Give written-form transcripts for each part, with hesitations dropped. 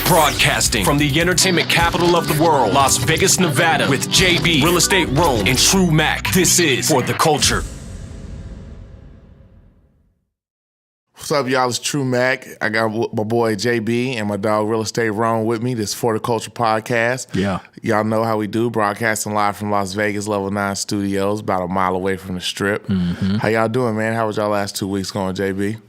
Broadcasting from the entertainment capital of the world, Las Vegas, Nevada, with JB, Real Estate Rome, and True Mac. This is For the Culture. What's up, y'all? It's True Mac. I got my boy JB and my dog Real Estate Rome with me. This is For the Culture podcast. Yeah. Y'all know how we do. Broadcasting live from Las Vegas, Level 9 Studios, about a mile away from the Strip. Mm-hmm. How y'all doing, man? How was y'all last 2 weeks going, JB?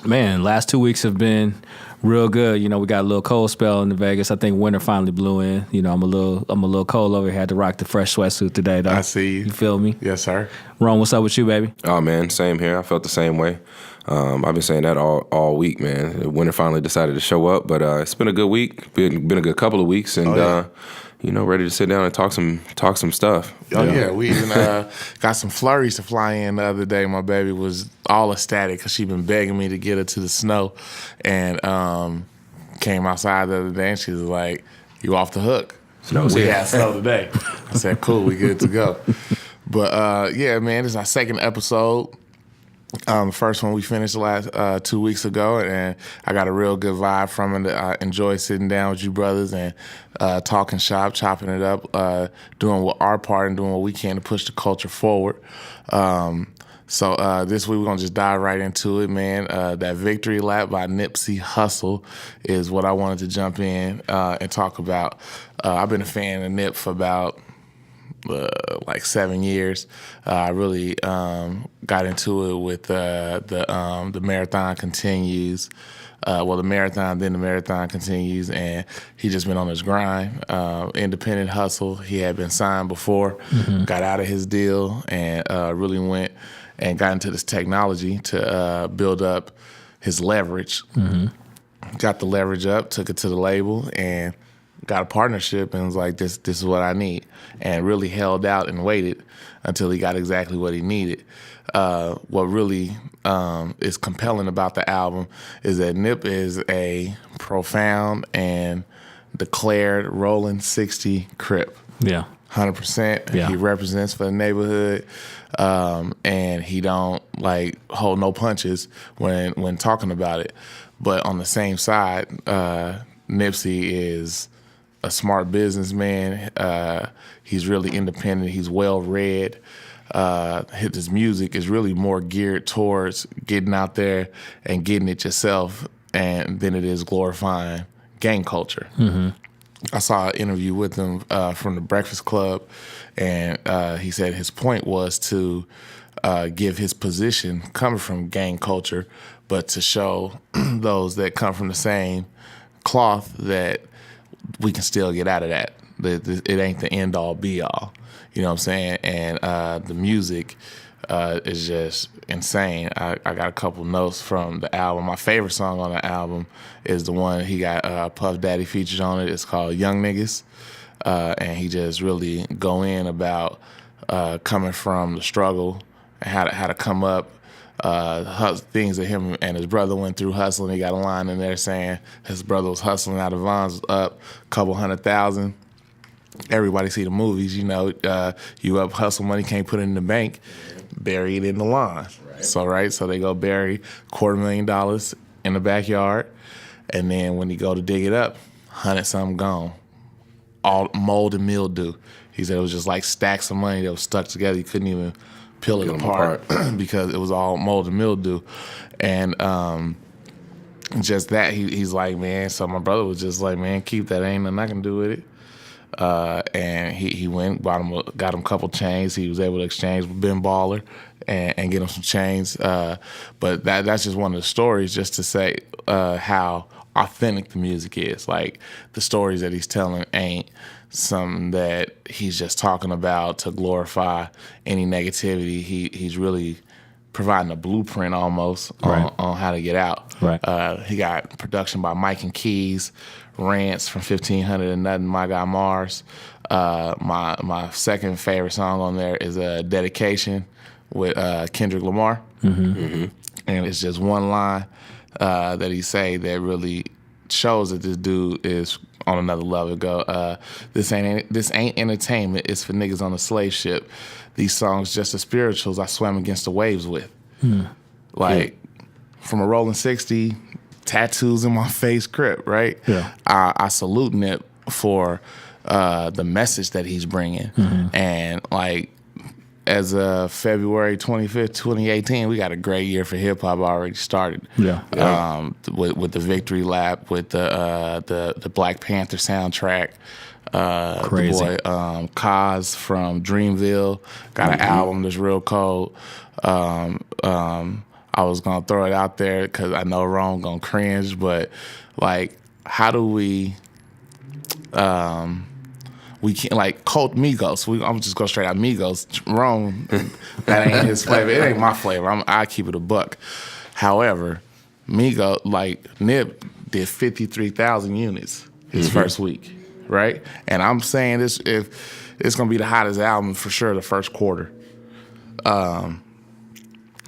Man, last 2 weeks have been real good. You know, we got a little cold spell in Vegas. I think winter finally blew in. You know, I'm a little cold over here. Had to rock the fresh sweatsuit today, though. I see you. You feel me? Yes, sir. Ron, what's up with you, baby? Oh, man, same here. I felt the same way. I've been saying that all week, man. Winter finally decided to show up, but it's been a good week. Been a good couple of weeks, and you know, ready to sit down and talk some stuff. Oh yeah, we even got some flurries to fly in the other day. My baby was all ecstatic because she'd been begging me to get her to the snow, and came outside the other day and she was like, "You off the hook? We had snow today." I said, "Cool, we good to go." But yeah, man, this is our second episode. The first one we finished the last 2 weeks ago, and I got a real good vibe from it. I enjoy sitting down with you brothers and talking shop, chopping it up, doing our part and doing what we can to push the culture forward. So this week we're going to just dive right into it, man. That victory lap by Nipsey Hussle is what I wanted to jump in and talk about. I've been a fan of Nip for about like 7 years. I really got into it with the Marathon Continues. The Marathon, then the Marathon Continues, and he just been on his grind. Independent hustle. He had been signed before, got out of his deal, and really went and got into this technology to build up his leverage. Got the leverage up, took it to the label, and got a partnership, and was like, this is what I need, and really held out and waited until he got exactly what he needed. What really is compelling about the album is that Nip is a profound and declared rolling 60 Crip. Yeah. 100%. Yeah. He represents for the neighborhood, and he don't like hold no punches when talking about it. But on the same side, Nipsey is a smart businessman. He's really independent. He's well read. His music is really more geared towards getting out there and getting it yourself, and than it is glorifying gang culture. I saw an interview with him from the Breakfast Club, and he said his point was to give his position coming from gang culture, but to show those that come from the same cloth that we can still get out of that. It ain't the end all be all. You know what I'm saying? And the music is just insane. I got a couple notes from the album. My favorite song on the album is the one he got Puff Daddy featured on it. It's called Young Niggas. And he just really go in about coming from the struggle and how to come up. Things that him and his brother went through hustling. He got a line in there saying his brother was hustling out of Vons up a couple 100,000. Everybody see the movies, you know, you up hustle money, can't put it in the bank, bury it in the lawn. Right. So they go bury $250,000 in the backyard, and then when you go to dig it up, 100-something gone, all mold and mildew. He said it was just like stacks of money that was stuck together. You couldn't even peel it apart because it was all mold and mildew. And just that, he's like, man, so my brother was just like, man, keep that, ain't nothing I can do with it. And he went, got him a couple chains. He was able to exchange with Ben Baller and get him some chains. But that's just one of the stories, just to say how authentic the music is. Like, the stories that he's telling ain't something that he's just talking about to glorify any negativity. He's really providing a blueprint almost on how to get out. Right. He got production by Mike and Keys, Rants from 1500 and Nothing, My Guy Mars. My second favorite song on there is Dedication with Kendrick Lamar. And it's just one line that he say that really shows that this dude is on another level. Go, this ain't entertainment. It's for niggas on a slave ship. These songs just the spirituals I swam against the waves with. Like, from a rolling 60 tattoos in my face Crip, right? Yeah. I salute Nip for the message that he's bringing. And like, as of February 25th, 2018, we got a great year for hip hop already started. Yeah. With the Victory Lap, with the Black Panther soundtrack. Crazy. The boy Kaz from Dreamville got an album that's real cold. I was gonna throw it out there because I know Ron gonna cringe, but like, how do we can't, like, Colt Migos. I'm just go straight out Migos. Ron, that ain't his flavor. It ain't my flavor. I keep it a buck. However, Migos, like Nip, did 53,000 units his first week, right? And I'm saying this, if it's gonna be the hottest album for sure, the first quarter.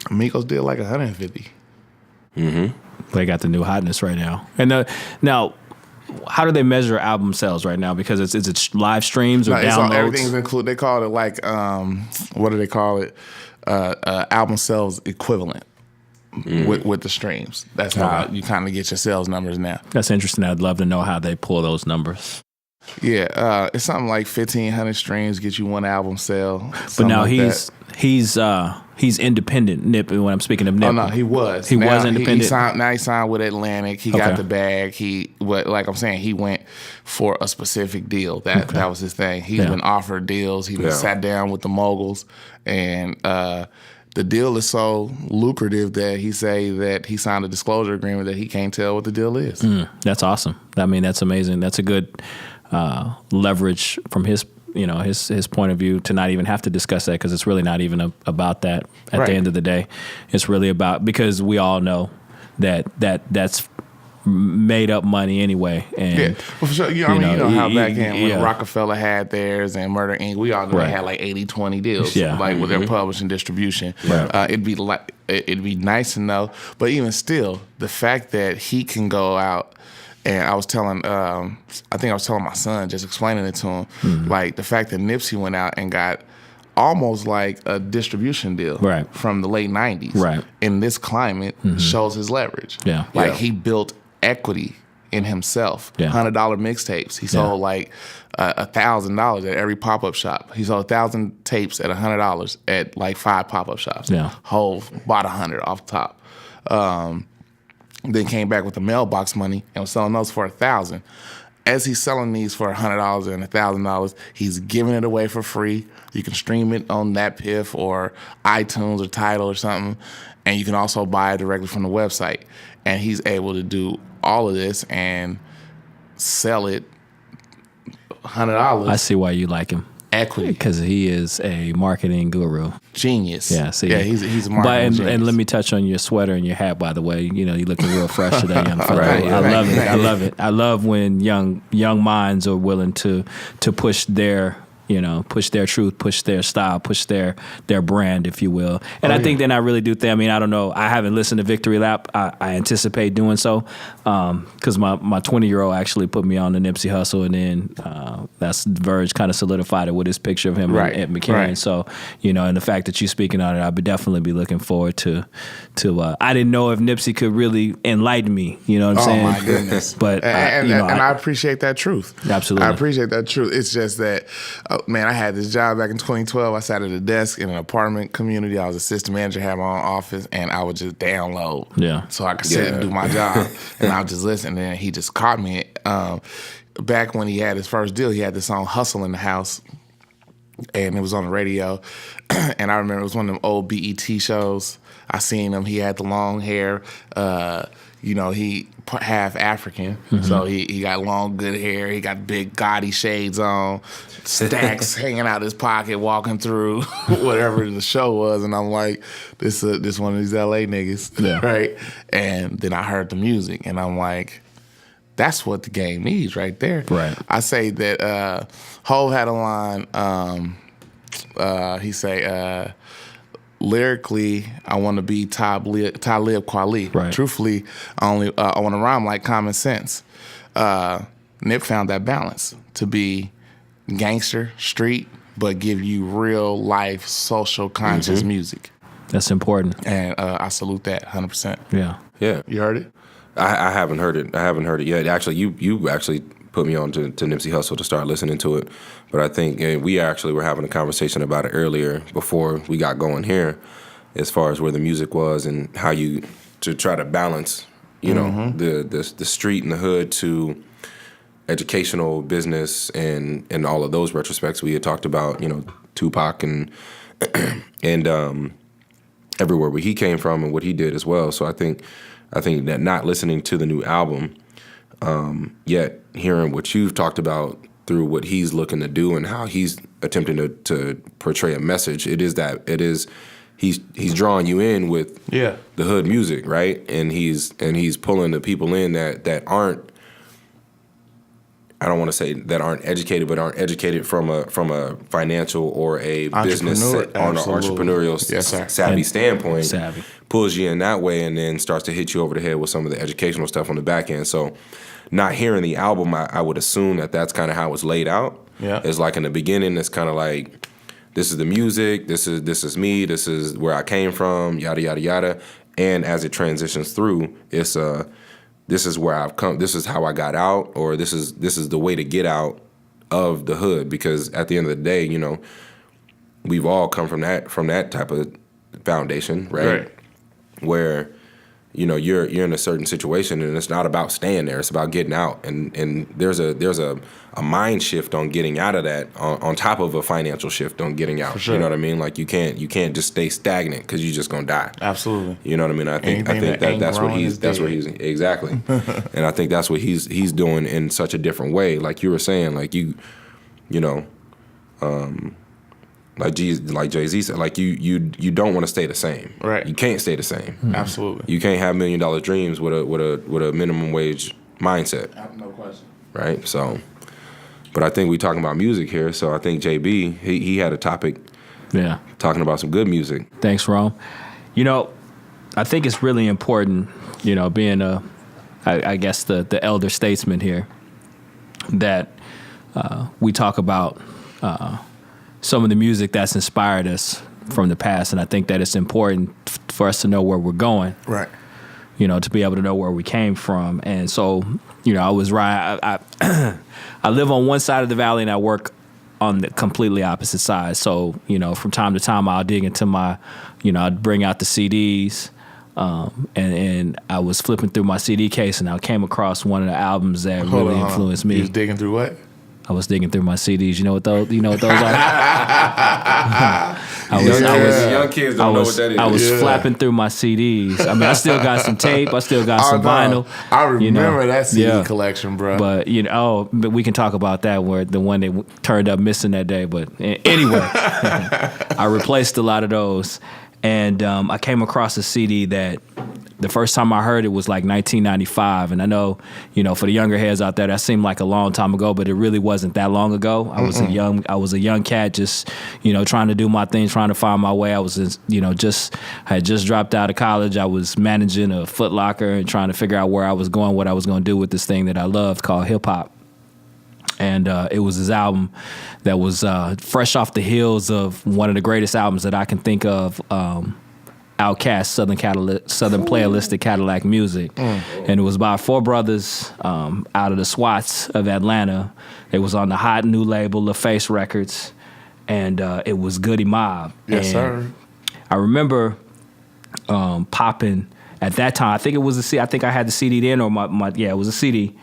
Migos did like 150. They got the new hotness right now. And now, how do they measure album sales right now? Because is it live streams or downloads? Everything's included. They call it like what do they call it? Album sales equivalent with the streams. That's how you kind of get your sales numbers now. That's interesting. I'd love to know how they pull those numbers. Yeah, it's something like 1,500 streams get you one album sale. But now like he's independent. Nip. When I'm speaking of Nip, oh no, he was. He was independent. He signed with Atlantic. He got the bag. Like I'm saying, he went for a specific deal. That was his thing. He's been offered deals. He sat down with the moguls, and the deal is so lucrative that he say that he signed a disclosure agreement that he can't tell what the deal is. That's awesome. I mean, that's amazing. That's a good leverage from his point of view to not even have to discuss that, because it's really not even about that at the end of the day. It's really about, because we all know that's made up money anyway. And well, for sure. You know how back then when Rockefeller had theirs and Murder Inc., we all know they had like 80-20 deals, like with their publishing distribution. It'd be nice to know, but even still, the fact that he can go out. And I was telling, I think I was telling my son, just explaining it to him, like the fact that Nipsey went out and got almost like a distribution deal from the late 90s in this climate shows his leverage. He built equity in himself. $100 mixtapes. He sold like $1,000 at every pop-up shop. He sold 1,000 tapes at $100 at like 5 pop-up shops. Hove bought 100 off the top. Then came back with the mailbox money and was selling those for $1,000. As he's selling these for $100 and $1,000, he's giving it away for free. You can stream it on NatPiff or iTunes or Tidal or something, and you can also buy it directly from the website. And he's able to do all of this and sell it $100. I see why you like him. Equity, because he is a marketing guru, genius. See, he's a marketing genius. And let me touch on your sweater and your hat. By the way, you're looking real fresh today, young fella. I love it. I love it. I love when young minds are willing to push their push their truth, push their style, push their brand, if you will. And I think then I really do think, I mean, I don't know, I haven't listened to Victory Lap. I anticipate doing so because my 20-year-old actually put me on the Nipsey Hussle, and then that's Verge kind of solidified it with his picture of him at McCarran. So, and the fact that you're speaking on it, I would definitely be looking forward to I didn't know if Nipsey could really enlighten me, you know what I'm saying? Oh, my goodness. But, and I appreciate that truth. Absolutely. I appreciate that truth. It's just that, man, I had this job back in 2012. I sat at a desk in an apartment community. I was assistant manager, had my own office, and I would just download. So I could sit and do my job, and I would just listen. And then he just caught me. Back when he had his first deal, he had this song Hustle in the House, and it was on the radio. And I remember it was one of them old BET shows. I seen him. He had the long hair. He half African, so he got long, good hair. He got big, gaudy shades on, stacks hanging out his pocket, walking through whatever the show was. And I'm like, this one of these LA niggas, right? And then I heard the music, and I'm like, that's what the game needs right there. Right. I say that Hov had a line. He say, lyrically, I want to be Talib Kweli. Right. Truthfully, I want to rhyme like Common Sense. Nip found that balance to be gangster, street, but give you real life, social conscious music. That's important. And I salute that 100%. Yeah. You heard it? I haven't heard it. I haven't heard it yet. Actually, you actually put me on to Nipsey Hussle to start listening to it. But I think we actually were having a conversation about it earlier before we got going here, as far as where the music was and how you to try to balance, you know, the street and the hood to educational, business, and all of those retrospects. We had talked about, you know, Tupac and everywhere where he came from and what he did as well. So I think that not listening to the new album, yet hearing what you've talked about through what he's looking to do and how he's attempting to portray a message, he's drawing you in with the hood music, right? And he's pulling the people in that aren't, I don't want to say that aren't educated, but aren't educated from a financial or a business on an entrepreneurial savvy standpoint. Pulls you in that way and then starts to hit you over the head with some of the educational stuff on the back end. So not hearing the album, I would assume that's kind of how it's laid out. Yeah. It's like in the beginning, it's kind of like, this is the music, this is me, this is where I came from, yada, yada, yada. And as it transitions through, it's this is where I've come, this is how I got out, or this is the way to get out of the hood. Because at the end of the day, you know, we've all come from that type of foundation, right? Where, you know, you're in a certain situation and it's not about staying there, it's about getting out. And there's a mind shift on getting out of that on top of a financial shift on getting out. For sure. You know what I mean? Like you can't just stay stagnant because you're just gonna die. Absolutely. You know what I mean? I think that's what he's exactly. And I think that's what he's doing in such a different way. Like you were saying, like you know, like Jay-Z said, like you don't want to stay the same. Right. You can't stay the same. Absolutely. You can't have $1 million dreams with a minimum wage mindset. No question. Right. So, but I think we're talking about music here. So I think JB he had a topic. Yeah. Talking about some good music. Thanks, Rome. You know, I think it's really important. You know, being I guess the elder statesman here, that we talk about. Some of the music that's inspired us from the past, and I think that it's important for us to know where we're going. Right. You know, to be able to know where we came from. And so, you know, I was right. I live on one side of the valley and I work on the completely opposite side. So, you know, from time to time I'll dig into I'd bring out the CDs. And I was flipping through my CD case and I came across one of the albums that really influenced me. You was digging through what? I was digging through my CDs. You know what those? are? Young kids don't know what that is. I was flapping through my CDs. I mean, I still got some tape. I still got some vinyl. I remember that CD collection, bro. But but we can talk about that. Where the one that turned up missing that day. But anyway, I replaced a lot of those, and I came across a CD that. The first time I heard it was like 1995, and I know, you know, for the younger heads out there, that seemed like a long time ago, but it really wasn't that long ago. I was a young cat, just, you know, trying to do my thing, trying to find my way. I was, you know, I had just dropped out of college. I was managing a Foot Locker and trying to figure out where I was going, what I was going to do with this thing that I loved called hip hop. And it was his album that was fresh off the heels of one of the greatest albums that I can think of. Outkast, Southern Playalistic Cadillac Music. And it was by four brothers out of the SWATs of Atlanta. It was on the hot new label, LaFace Records, and it was Goodie Mob. Yes, sir. I remember popping at that time. I think it was a CD. I think I had the CD then, or it was a CD.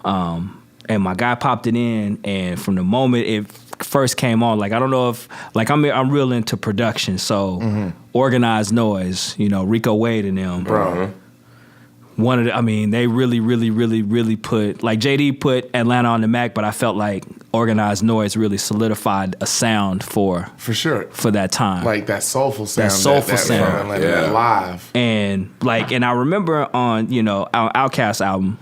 And my guy popped it in, and from the moment it first came on, like I don't know if like I'm real into production, so Organized Noise, you know, Rico Wade and them, bro. They really put, like JD put Atlanta on the map, but I felt like Organized Noise really solidified a sound for sure for that time, like that soulful sound, that live, and I remember on our Outkast album.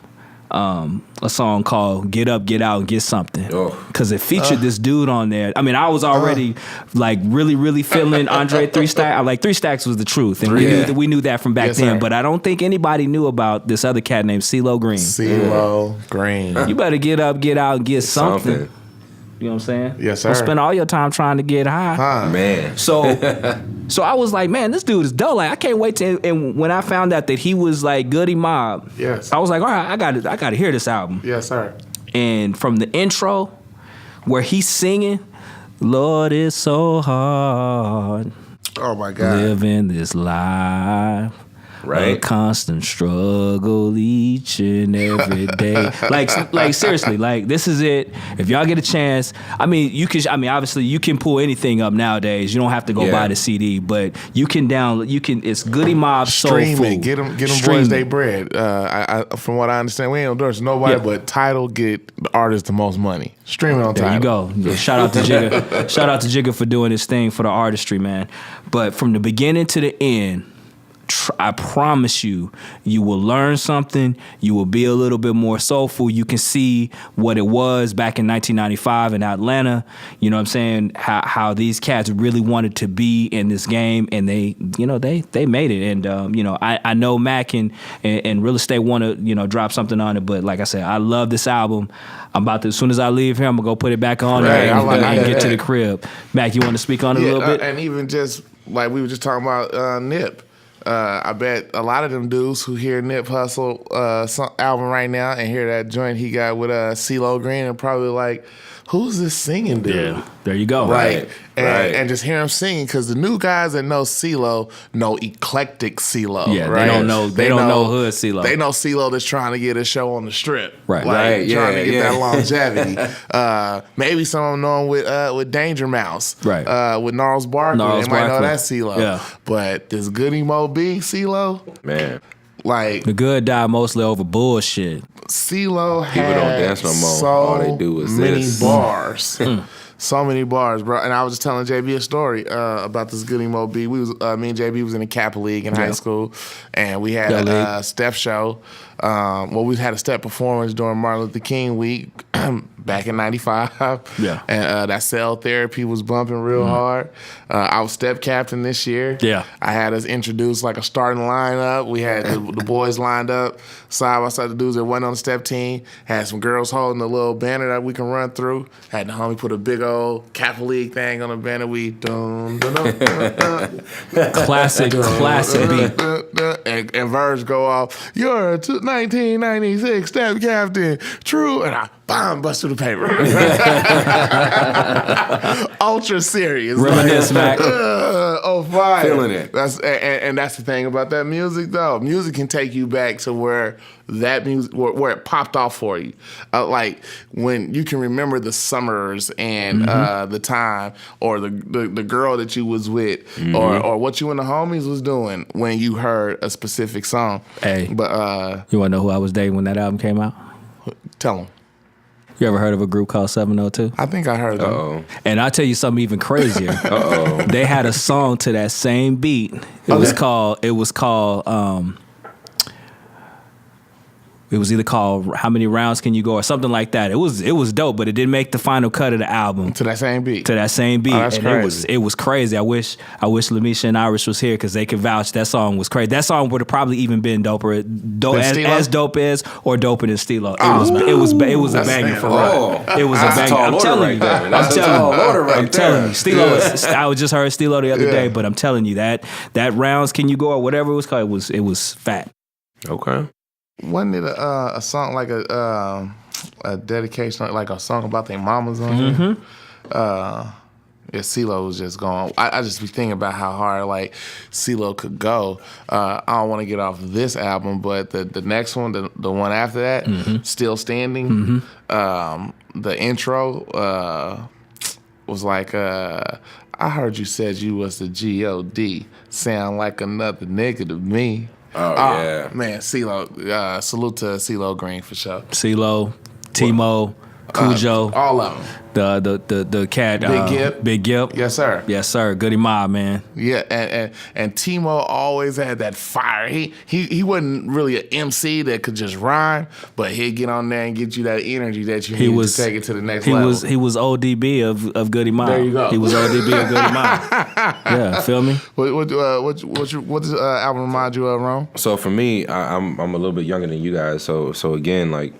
A song called "Get Up, Get Out, and Get Something," because it featured this dude on there. I mean, I was already like really feeling Andre 3 Stacks. Like 3 Stacks was the truth, and we knew that from back then. Sir. But I don't think anybody knew about this other cat named CeeLo Green. CeeLo Green. You better get up, get out, and get something. You know what I'm saying? Yes, sir. Don't spend all your time trying to get high. Man. So I was like, man, this dude is dope. Like, I can't wait to. And when I found out that he was like Goodie Mob, Yes. I was like, all right, I got to hear this album. Yes, sir. And from the intro, where he's singing, Lord, it's so hard Oh my God. living this life. Right. A constant struggle each and every day. like seriously, like this is it. If y'all get a chance, obviously you can pull anything up nowadays. You don't have to go buy the CD, but you can download. It's Goodie Mob Soul Stream Food. it. Get them Stream boys it. they bread. From what I understand, we ain't endorse nobody, but Tidal get the artist the most money. Stream it on There Tidal. you go. Shout out to Jigga. Shout out to Jigga for doing this thing for the artistry, man. But from the beginning to the end, I promise you, you will learn something. You will be a little bit more soulful. You can see what it was back in 1995 in Atlanta. You know what I'm saying? How these cats really wanted to be in this game, and they made it. And I know Mac and Real Estate want to drop something on it, but like I said, I love this album. I'm about to, as soon as I leave here, I'm gonna go put it back on and get to the crib. Mac, you want to speak on it a little bit? And even just like we were just talking about Nip. I bet a lot of them dudes who hear Nip Hussle album right now and hear that joint he got with CeeLo Green are probably like, who's this singing dude? Yeah, there you go. Right. Right. And just hear him singing, because the new guys that know CeeLo know eclectic CeeLo. Yeah, right? they don't know hood CeeLo. They know CeeLo that's trying to get a show on the strip. Right. Like, trying to get that Yeah. longevity. Maybe some of them know him with Danger Mouse. Right. With Gnarls Barkley. Gnarls They might know Barkley. that CeeLo. Yeah. But this Goodie Mob CeeLo, Man. like, The good die mostly over bullshit. CeeLo People don't had dance no more. so All they do is many this. bars. So many bars, bro. And I was just telling JB a story about this Goodie Mob. Me and JB was in the Kappa League in high school, and we had a step show. We had a step performance during Martin Luther King week back in '95. Yeah. And that cell therapy was bumping real hard. I was step captain this year. Yeah. I had us introduce like a starting lineup. We had the boys lined up side by side. The dudes that went on the step team had some girls holding a little banner that we can run through. Had the homie put a big old Kappa League thing on the banner. We Classic beat. and Verge go off. You're a 1996 step captain. True. And I bust through the paper. Ultra serious. Reminisce, Mac. Fire. Feeling it. That's the thing about that music, though. Music can take you back to where that music, where it popped off for you. Like when you can remember the summers and the time, or the girl that you was with, or what you and the homies was doing when you heard a specific song. Hey, but you want to know who I was dating when that album came out? tell them. You ever heard of a group called 702? I think I heard them. Uh-oh. And I'll tell you something even crazier. Uh-oh. They had a song to that same beat. It was called it was either called How Many Rounds Can You Go or something like that. It was dope, but it didn't make the final cut of the album. To that same beat. To that same beat. Oh, that's and crazy. it was crazy. I wish Lamisha and Irish was here because they could vouch. That song was crazy. That song would have probably even been doper, as dope as or doper than Stilo. It was a banger for real. It was a banger. I'm telling you. I'm telling you. Stilo. I just heard Stilo the other day, but I'm telling you that Rounds Can You Go or whatever it was called, it was fat. Okay. Wasn't it a song like a dedication, like a song about their mamas on here? Yeah, CeeLo was just going. I just be thinking about how hard like CeeLo could go. I don't want to get off this album, but the next one, the one after that, Still Standing. The intro was like, I heard you said you was the G.O.D. Sound like another nigga to me. Oh, yeah. Man, CeeLo. Salute to CeeLo Green for sure. CeeLo, Timo, Cujo, All of them. the cat, Big Gip. Yes, sir. Yes, sir. Goodie Mob, man. Yeah, and Timo always had that fire. He wasn't really an MC that could just rhyme, but he'd get on there and get you that energy that you need to take it to the next level. He was ODB of Goodie Mob. There you go. He was ODB of Goodie Mob. Yeah, feel me? What does album remind you of, Ron? So for me, I'm a little bit younger than you guys. So again, like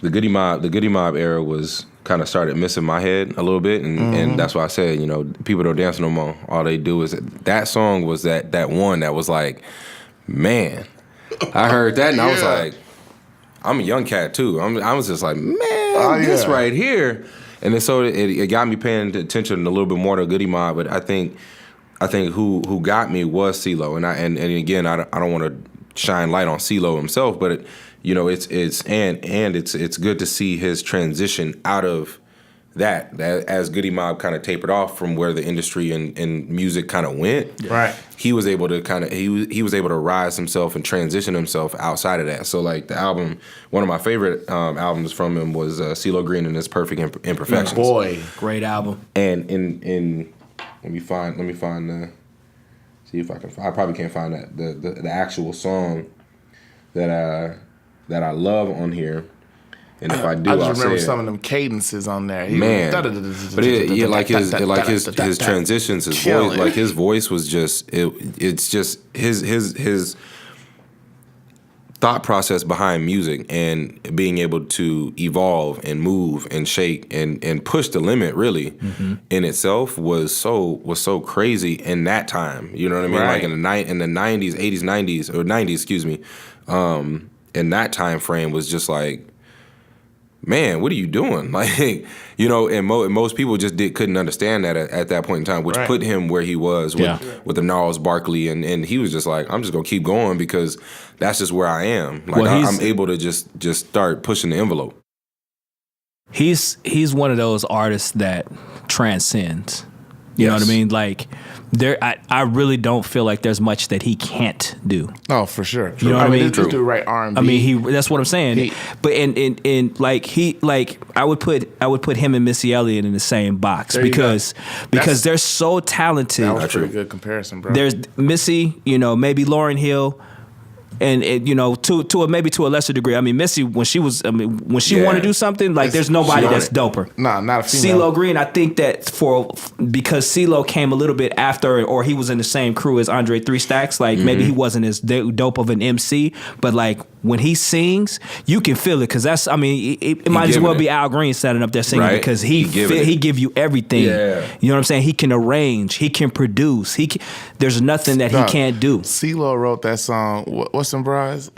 the Goodie Mob era was kind of started missing my head a little bit, and that's why I said, people don't dance no more. All they do is that song was that one that was like, man, I heard that and I was like, I'm a young cat too. I was just like, man, this right here, and then so it got me paying attention a little bit more to Goodie Mob. But I think who got me was CeeLo, and again, I don't want to shine light on CeeLo himself, but it's good to see his transition out of that as Goodie Mob kind of tapered off from where the industry and music kind of went. Right. He was able to he was able to rise himself and transition himself outside of that. So like the album, one of my favorite albums from him was CeeLo Green and His Perfect Imperfections. Boy, great album. And in let me find see if I probably can't find that the actual song that I love on here. And if I do, I just I'll remember say some of them cadences on there. Man, but his transitions, his voice, like his voice was just it's just his thought process behind music and being able to evolve and move and shake and push the limit really in itself was so crazy in that time. You know what I mean? Right. Like in the 90s, 80s, 90s or 90s, excuse me. In that time frame was just like, man, what are you doing? Like, and most people just couldn't understand that at that point in time, which put him where he was with the Gnarls Barkley, and he was just like, I'm just gonna keep going because that's just where I am. Like, I'm able to just start pushing the envelope. He's one of those artists that transcends. You know what I mean? Like, I really don't feel like there's much that he can't do. Oh, for sure. You know what I mean? This dude write R&B. I mean, that's what I'm saying. But I would put him and Missy Elliott in the same box because they're so talented. That was a pretty good comparison, bro. There's Missy, maybe Lauryn Hill. And to a lesser degree, I mean, Missy when she want to do something, like there's nobody that's doper. Nah, not a female. CeeLo Green, I think that because CeeLo came a little bit after, or he was in the same crew as Andre 3 Stacks, like maybe he wasn't as dope of an MC, but like when he sings, you can feel it because that's, I mean, it might as well be Al Green standing up there singing because he give you everything. Yeah. You know what I'm saying? He can arrange, he can produce, there's nothing that he can't do. CeeLo wrote that song. What's some bras?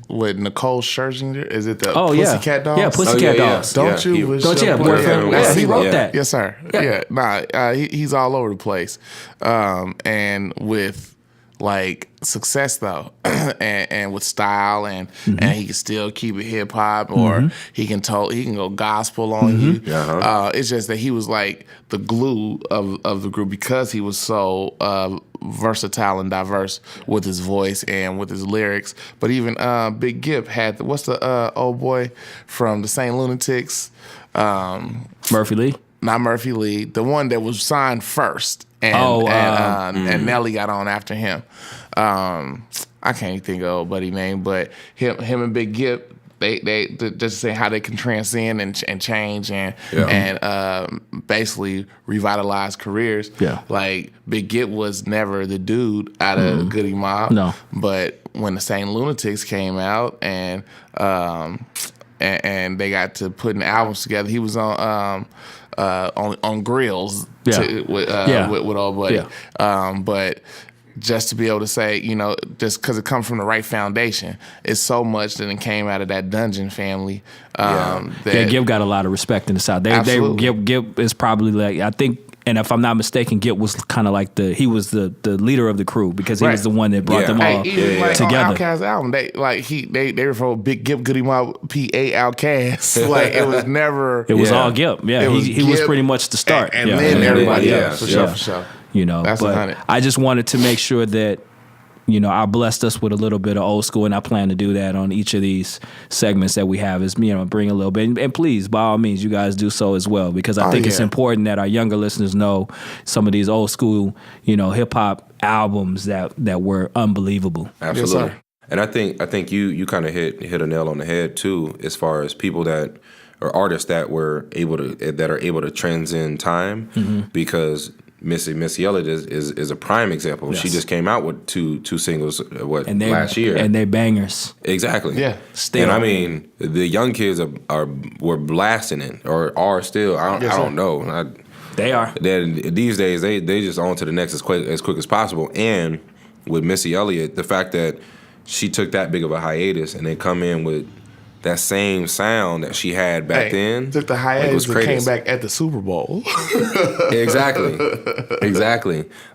With Nicole Scherzinger, is it the Pussycat Dolls? Yeah, Pussycat Dolls. Don't you? Boyfriend? Yeah, he wrote that. Yes, sir. Yeah, he's all over the place, and with like success though, and with style, and he can still keep it hip hop, or he can go gospel on you. It's just that he was like the glue of the group because he was so versatile and diverse with his voice and with his lyrics. But even Big Gip had what's the old boy from the St. Lunatics? Murphy Lee? Not Murphy Lee. The one that was signed first. And Nelly got on after him. I can't even think of old buddy name, but him and Big Gip, they just say how they can transcend and change and basically revitalize careers. Yeah. Like Big Gip was never the dude out of Goodie Mob. No. But when the St. Lunatics came out and they got to putting albums together, he was on Grills with old buddy. Yeah. But just to be able to say, just because it comes from the right foundation, it's so much that it came out of that Dungeon family. Gip got a lot of respect in the South. Gip is probably like, I think, and if I'm not mistaken, Gip was kind of like the leader of the crew because he was the one that brought them all together. On Outkast's album, they refer to Big Gip, Goodie Mob, P.A. Outkast. Like it was never. It was all Gip. Yeah, he was pretty much the start. And then everybody else. For sure. That's but 100. I just wanted to make sure that I blessed us with a little bit of old school, and I plan to do that on each of these segments that we have. Is bring a little bit, and please, by all means, you guys do so as well, because I think it's important that our younger listeners know some of these old school, hip hop albums that were unbelievable. Absolutely. Yes, and I think you kind of hit a nail on the head too, as far as people that or artists that are able to transcend time, because Missy Elliott is a prime example. Yes. She just came out with two singles last year, and they bangers. Exactly. Yeah. Still. And I mean, the young kids were blasting it, or are still. I don't know. They are. These days, they just on to the next as quick as possible. And with Missy Elliott, the fact that she took that big of a hiatus and then come in with that same sound that she had back then. Took the hiatus and came back at the Super Bowl. Exactly.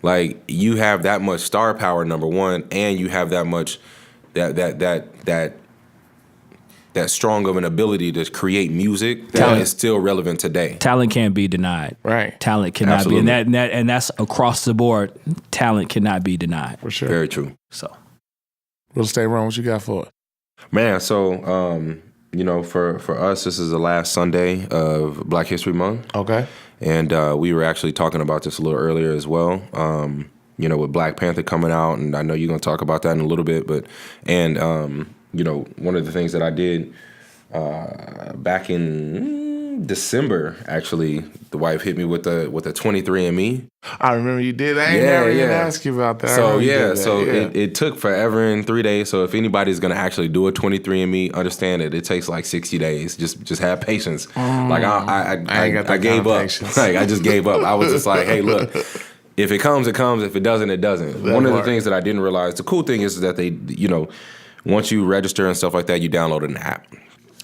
Like, you have that much star power, number one, and you have that much that strong of an ability to create music that is still relevant today. Talent can't be denied. Right. Talent cannot Absolutely. be, and that's across the board. Talent cannot be denied. For sure. Very true. So, Real estate Rome, what you got for it? Man, so for us, this is the last Sunday of Black History Month. Okay. And we were actually talking about this a little earlier as well. With Black Panther coming out, and I know you're going to talk about that in a little bit. But one of the things that I did back in December, actually, the wife hit me with a 23andMe. I remember you did. I ain't never even asked you about that. So it took forever in 3 days. So if anybody's gonna actually do a 23andMe, understand it takes like 60 days. Just have patience. Like I ain't got that I gave kind of up. patience. Like I just gave up. I was just like, hey, look. If it comes, it comes. If it doesn't, it doesn't. One of the things that I didn't realize, the cool thing is that they, once you register and stuff like that, you download an app.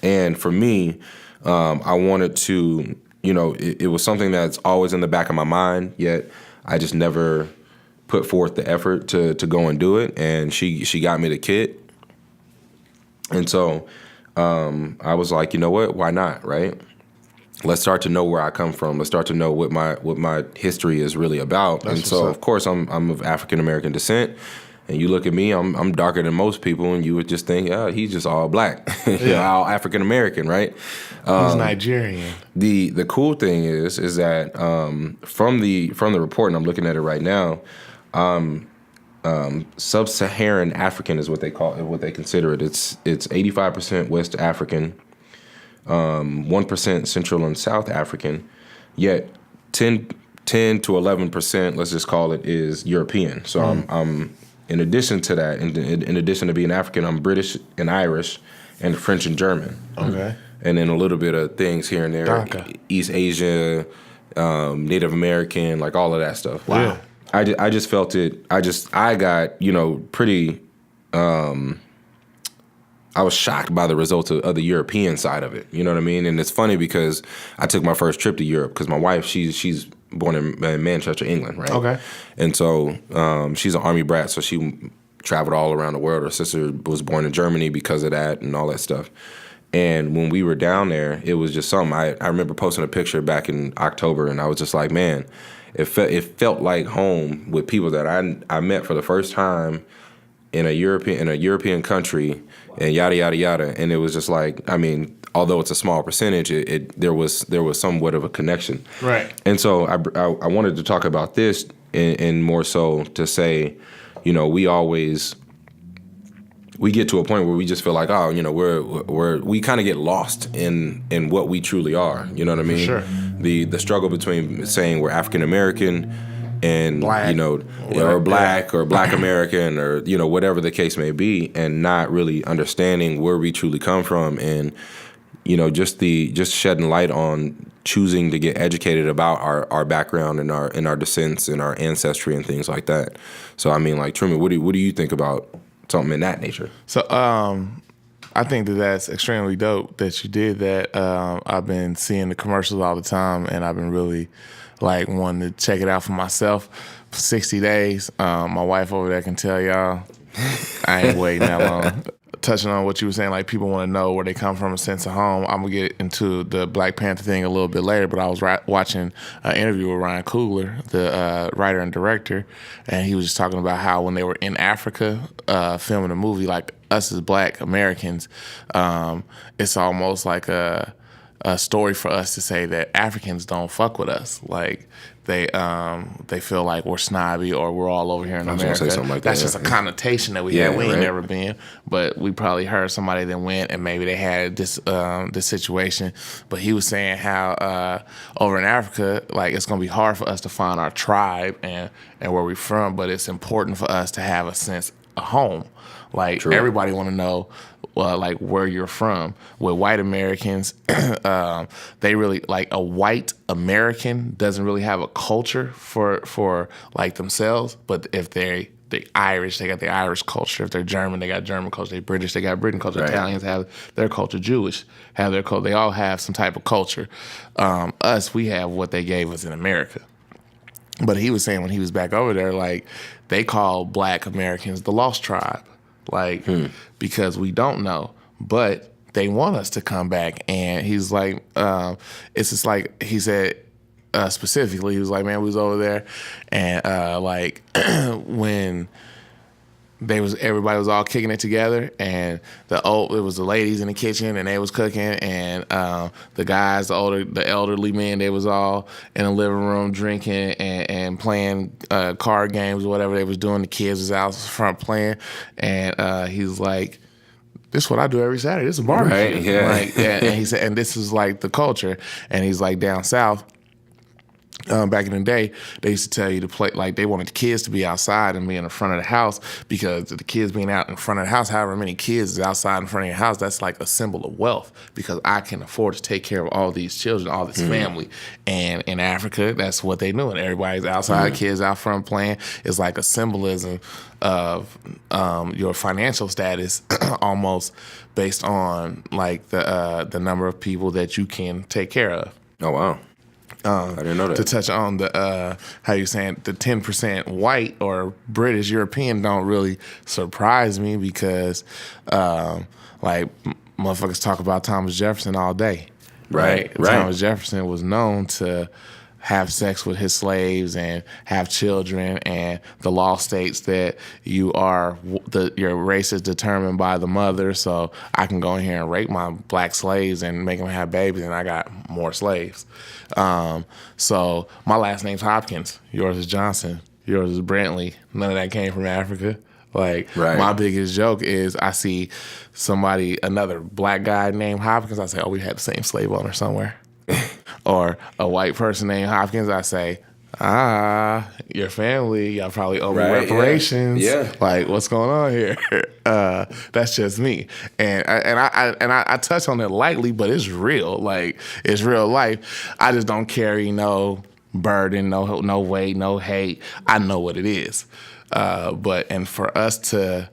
And for me, I wanted to, it was something that's always in the back of my mind, yet I just never put forth the effort to go and do it. And she got me the kit. And so I was like, you know what? Why not, right? Let's start to know where I come from. Let's start to know what my history is really about. And so, of course, I'm of African American descent. And you look at me, I'm darker than most people, and you would just think, he's just all black, all African American, right? He's Nigerian. The cool thing is that from the report, and I'm looking at it right now, sub-Saharan African is what they call it, what they consider it. It's 85% West African, 1% Central and South African, yet 10 to 11%, let's just call it, is European. So I'm in addition to that, in addition to being African, I'm British and Irish and French and German. Okay. And then a little bit of things here and there. Danka. East Asia, Native American, like all of that stuff. Wow. Yeah. I just felt it. I got, pretty, I was shocked by the results of the European side of it. You know what I mean? And it's funny because I took my first trip to Europe because my wife, she's born in Manchester, England, right? Okay. And so she's an Army brat, so she traveled all around the world. Her sister was born in Germany because of that and all that stuff. And when we were down there, it was just something. I remember posting a picture back in October, and I was just like, man, it felt like home with people that I met for the first time in a European country, and yada yada yada. And it was just like, I mean, although it's a small percentage, there was somewhat of a connection. Right. And so I wanted to talk about this and more so to say, we get to a point where we just feel like, we kind of get lost in what we truly are. You know what I mean? Sure. The struggle between saying we're African American and Black. or black or black American or whatever the case may be, and not really understanding where we truly come from, and just shedding light on choosing to get educated about our background and our descents and our ancestry and things like that. So I mean, like, Truman, what do you think about something in that nature? So I think that's extremely dope that you did that. I've been seeing the commercials all the time, and I've been really wanting to check it out for myself for 60 days. My wife over there can tell y'all I ain't waiting that long. Touching on what you were saying, like, people want to know where they come from, a sense of home. I'm going to get into the Black Panther thing a little bit later, but I was watching an interview with Ryan Coogler, the writer and director, and he was just talking about how when they were in Africa filming a movie, like, us as Black Americans, it's almost like story for us to say that Africans don't fuck with us. Like they feel like we're snobby or we're all over here in America. Say something like That's that, just a connotation that we had. We ain't never been, but we probably heard somebody that went and maybe they had this situation. But he was saying how over in Africa, like it's gonna be hard for us to find our tribe and where we're from, but it's important for us to have a sense of home. Like everybody want to know, like where you're from. With white Americans, they really like a white American doesn't really have a culture for like themselves. But if they Irish, they got the Irish culture. If they're German, they got German culture. They British, they got Britain culture. Right. Italians have their culture. Jewish have their culture. They all have some type of culture. Us, we have what they gave us in America. But he was saying when he was back over there, like they call Black Americans the lost tribe. Like, because we don't know, but they want us to come back. And he's like, it's just like, he said specifically, he was like, man, we was over there. And like when everybody was all kicking it together, and it was the ladies in the kitchen and they was cooking, and the guys, the elderly men, they was all in the living room drinking and playing card games or whatever they was doing. The kids was out front playing, and he's like, this is what I do every Saturday. This is barbecue. Right, yeah. Like, and he said, and this is like the culture. And he's like, down south, back in the day, they used to tell you to play, like they wanted the kids to be outside and be in the front of the house, because the kids being out in front of the house, however many kids is outside in front of your house, that's like a symbol of wealth, because I can afford to take care of all these children, all this family. And in Africa, that's what they knew. And everybody's outside, kids out front playing. It's like a symbolism of your financial status almost based on like the number of people that you can take care of. Oh, wow. I didn't know that. To touch on the how you saying the 10% white or British European don't really surprise me, because like motherfuckers talk about Thomas Jefferson all day, right? Thomas Jefferson was known to have sex with his slaves and have children, and the law states that your race is determined by the mother, so I can go in here and rape my black slaves and make them have babies, and I got more slaves. So my last name's Hopkins, yours is Johnson, yours is Brantley. None of that came from Africa. Like, my biggest joke is I see another black guy named Hopkins, I say, oh, we had the same slave owner somewhere. Or a white person named Hopkins, I say, your family, y'all probably owe me reparations. Yeah. Like, what's going on here? That's just me. And I touch on it lightly, but it's real. Like, it's real life. I just don't carry no burden, no weight, no hate. I know what it is. And for us to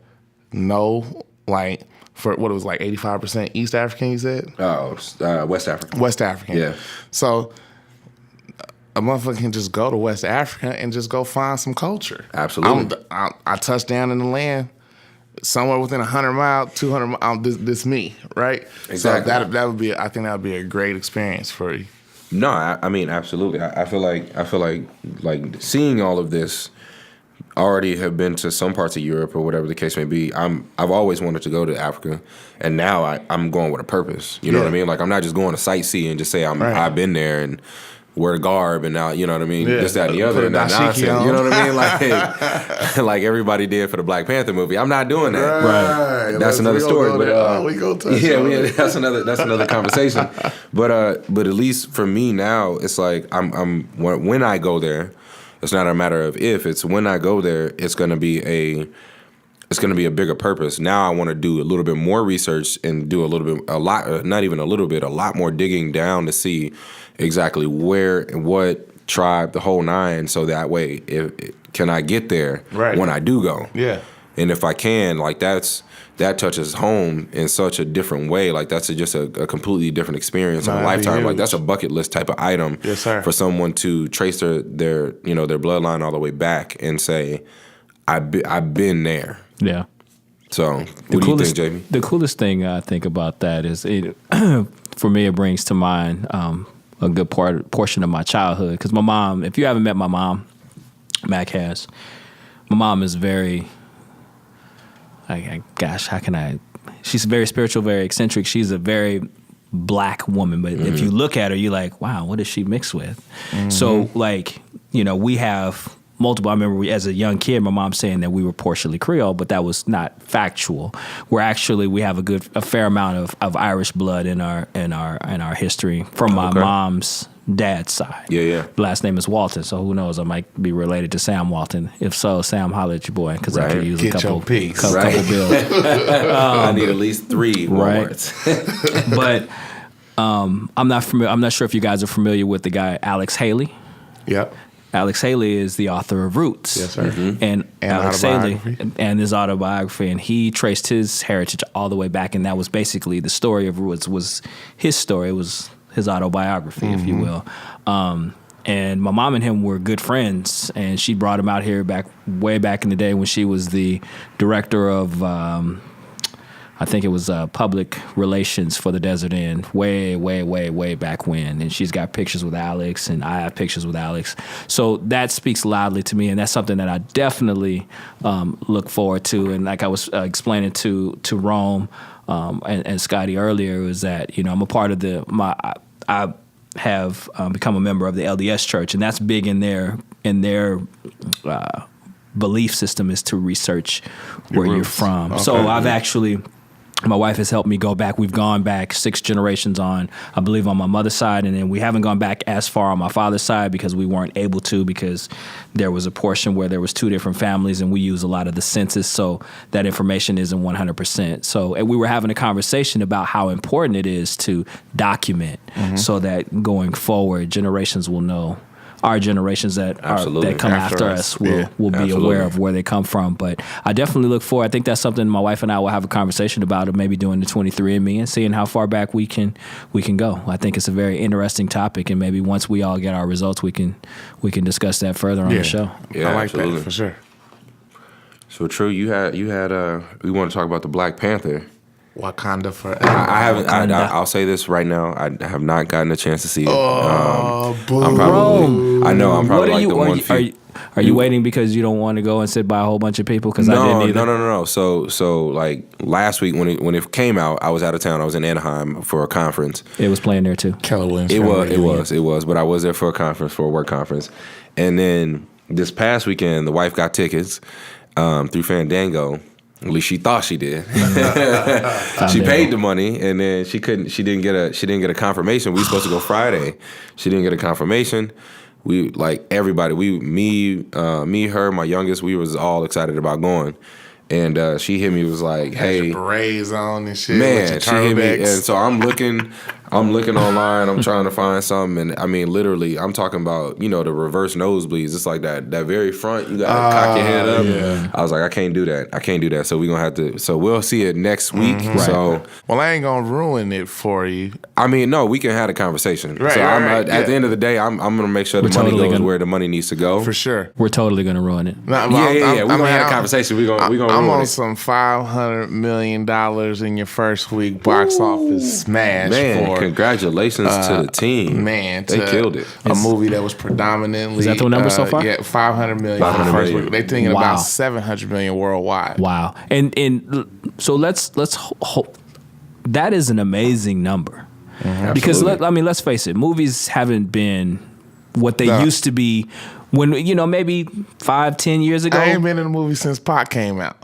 know, like, for what it was like 85% East African, you said? Oh, West African. West African. Yeah. So a motherfucker can just go to West Africa and just go find some culture. Absolutely. I touched down in the land somewhere within 100 miles, 200 miles. This me, right? Exactly. So that would be, I think that would be a great experience for you. No, I mean, absolutely. I feel like seeing all of this. Already have been to some parts of Europe or whatever the case may be. I've always wanted to go to Africa, and now I'm going with a purpose. You know what I mean? Like, I'm not just going to sightsee and just say I've been there and wear garb and now, you know what I mean? This, that, and the other, and that nonsense. You know what I mean? Like, like everybody did for the Black Panther movie. I'm not doing that. Right. That's another story. But we go touch on it. That's another conversation. But at least for me now, it's like when I go there. It's not a matter of if. It's when I go there, it's going to be a bigger purpose. Now I want to do a little bit more research and do a lot more digging down to see exactly where and what tribe, the whole nine, so that way can I get there when I do go. Yeah. And if I can, like that touches home in such a different way. Like that's just a completely different experience in a lifetime. Huge. Like that's a bucket list type of item for someone to trace their bloodline all the way back and say, I've been there. Yeah. So what do you think, Jamie? The coolest thing I think about that is for me, it brings to mind a good portion of my childhood. Because my mom, if you haven't met my mom, Mac has, my mom is very... gosh, how can I? She's very spiritual, very eccentric. She's a very black woman, but if you look at her, you're like, wow, what is she mixed with? So like, we have multiple. I remember as a young kid, my mom saying that we were partially Creole, but that was not factual. We have a fair amount of Irish blood in our history from my mom's dad's side. Yeah. Last name is Walton, so who knows? I might be related to Sam Walton. If so, Sam, holler at your boy, because I could use Get a couple your piece. couple bills. I need at least 3 Walmarts. But I'm not familiar. I'm not sure if you guys are familiar with the guy Alex Haley. Yep. Alex Haley is the author of Roots. Yes, sir. And Alex Haley and his autobiography, and he traced his heritage all the way back, and that was basically the story of Roots was his story. It was his autobiography, if you will. And my mom and him were good friends, and she brought him out here way back in the day when she was the director of, I think it was public relations for the Desert Inn, way back when. And she's got pictures with Alex, and I have pictures with Alex. So that speaks loudly to me, and that's something that I definitely look forward to. And like I was explaining to Rome and Scotty earlier, was that I'm a part of I have become a member of the LDS Church, and that's big in their belief system is to research where you're from. Okay. So I've actually, my wife has helped me go back. We've gone back 6 generations on, I believe, on my mother's side, and then we haven't gone back as far on my father's side because we weren't able to, because there was a portion where there was 2 different families, and we use a lot of the census, so that information isn't 100%. So, and we were having a conversation about how important it is to document so that going forward, generations will know. Our generations that come after us will be aware of where they come from. But I definitely look forward. I think that's something my wife and I will have a conversation about, of maybe doing the 23andMe and seeing how far back we can go. I think it's a very interesting topic, and maybe once we all get our results, we can discuss that further on the show. Yeah, I like that for sure. So True, you had we want to talk about the Black Panther. Wakanda forever. I haven't. I'll say this right now. I have not gotten a chance to see it. Boo. I'm probably like the one few. Are you waiting because you don't want to go and sit by a whole bunch of people? Because I didn't either. No. So like last week when it came out, I was out of town. I was in Anaheim for a conference. It was playing there too. Keller Williams. It was. But I was there for a work conference, and then this past weekend, the wife got tickets through Fandango. At least she thought she did. She paid the money, and then she didn't get a confirmation. We were supposed to go Friday. She didn't get a confirmation. We, like everybody, me, her, my youngest, we was all excited about going. And she hit me, was like, "Hey, your berets on and shit." Man, she hit me, and so I'm looking online. I'm trying to find something, and I mean, literally, I'm talking about the reverse nosebleeds. It's like that very front. You gotta cock your head up. Yeah. I was like, I can't do that. So we're gonna have to. So we'll see it next week. Mm-hmm. So, well, I ain't gonna ruin it for you. I mean, no, we can have a conversation. Right. So at the end of the day, I'm gonna make sure the money goes where the money needs to go. For sure. We're totally gonna ruin it. No, yeah. We're gonna have a conversation. We're gonna ruin it. I'm on some $500 million in your first week box office smash. Man, congratulations to the team. Man, they killed it. A movie that was predominantly. Is that the number so far? Yeah, $500 million for the first week. They're thinking about $700 million worldwide. Wow. And so let's hope that is an amazing number. Mm-hmm. Because let's face it, movies haven't been what they used to be when maybe 5-10 years ago. I ain't been in a movie since Pac came out.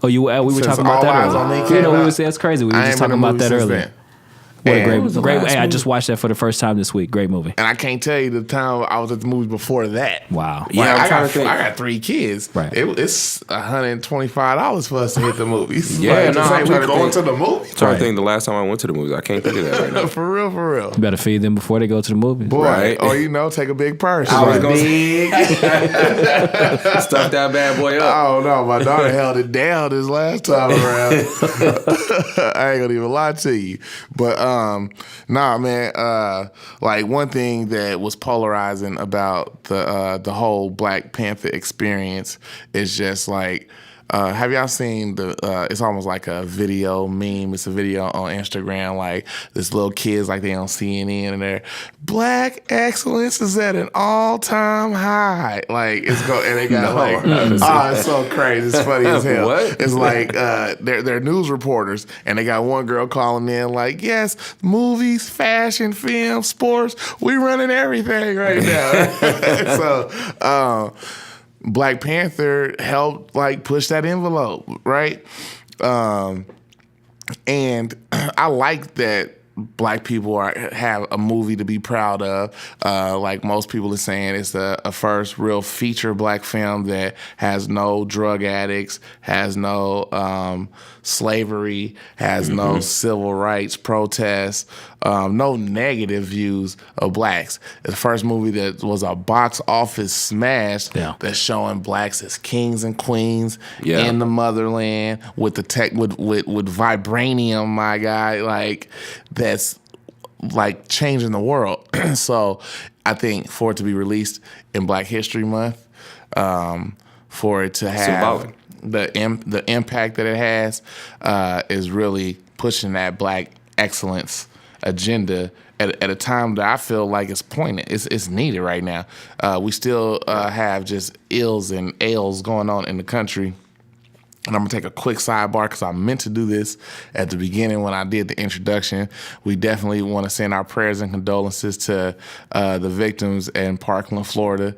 Oh, we were talking about that earlier. That's crazy. We were just talking about that earlier. Then. What a great movie. Hey, I just watched that for the first time this week. Great movie. And I can't tell you the time I was at the movie before that. Wow. Yeah, I got 3 kids. Right. It's $125 for us to hit the movies. Yeah, we're going to the movie. Trying to think the last time I went to the movies. I can't think of that right now. For real. You better feed them before they go to the movies. Boy, right. Or take a big purse. I was big. Stuff that bad boy up. Oh no, my daughter held it down this last time around. I ain't gonna even lie to you. But nah, man. Like one thing that was polarizing about the whole Black Panther experience is just like Have y'all seen it's almost like a video meme. It's a video on Instagram, like this little kids like they on CNN and they're black excellence is at an all-time high. Like and they got it's so crazy. It's funny as hell. What? It's like they're news reporters and they got one girl calling in like, yes, movies, fashion, film, sports, we running everything right now. So Black Panther helped like push that envelope, right? And I like that Black people have a movie to be proud of. Like most people are saying, it's a first real feature Black film that has no drug addicts, has no slavery, has no civil rights protests, no negative views of Blacks. It's the first movie that was a box office smash that's showing Blacks as kings and queens in the motherland with the tech with vibranium, my guy. Like that's like changing the world. So I think for it to be released in Black History Month, for it to have symbolic. The impact that it has is really pushing that Black excellence agenda at a time that I feel like it's poignant. It's needed right now. We still have just ills and ails going on in the country. And I'm going to take a quick sidebar because I meant to do this at the beginning when I did the introduction. We definitely want to send our prayers and condolences to the victims in Parkland, Florida,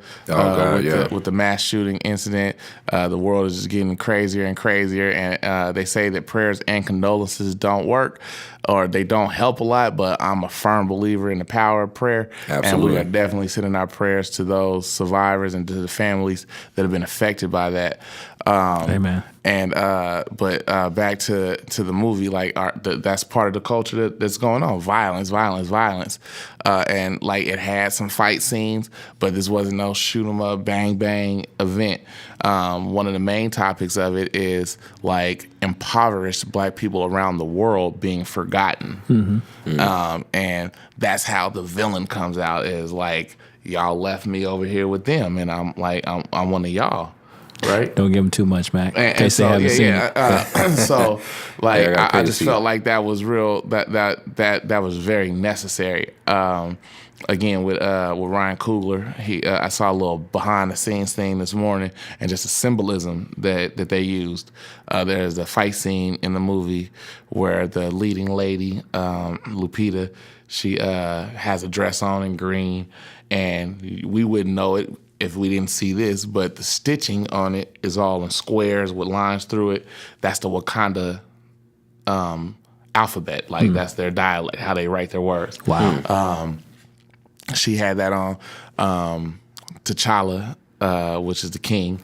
with the mass shooting incident. The world is just getting crazier and crazier, and they say that prayers and condolences don't work or they don't help a lot, but I'm a firm believer in the power of prayer. Absolutely. And we are definitely sending our prayers to those survivors and to the families that have been affected by that. Amen. And but back to the movie, like that's part of the culture that's going on. Violence. And like it had some fight scenes, but this wasn't no shoot 'em up, bang bang event. One of the main topics of it is like impoverished Black people around the world being forgotten. And that's how the villain comes out, is like, y'all left me over here with them, and I'm like, I'm one of y'all. Right. Don't give them too much, Mac. In case so, they haven't seen it. So, like, I just felt it. like that was real. That was very necessary. Again, with Ryan Coogler, I saw a little behind the scenes thing this morning, and just a symbolism that they used. There's a fight scene in the movie where the leading lady, Lupita, she has a dress on in green, and we wouldn't know it if we didn't see this, but the stitching on it is all in squares with lines through it. That's the Wakanda alphabet. Like, that's their dialect, how they write their words. Wow. She had that on. T'Challa, which is the king,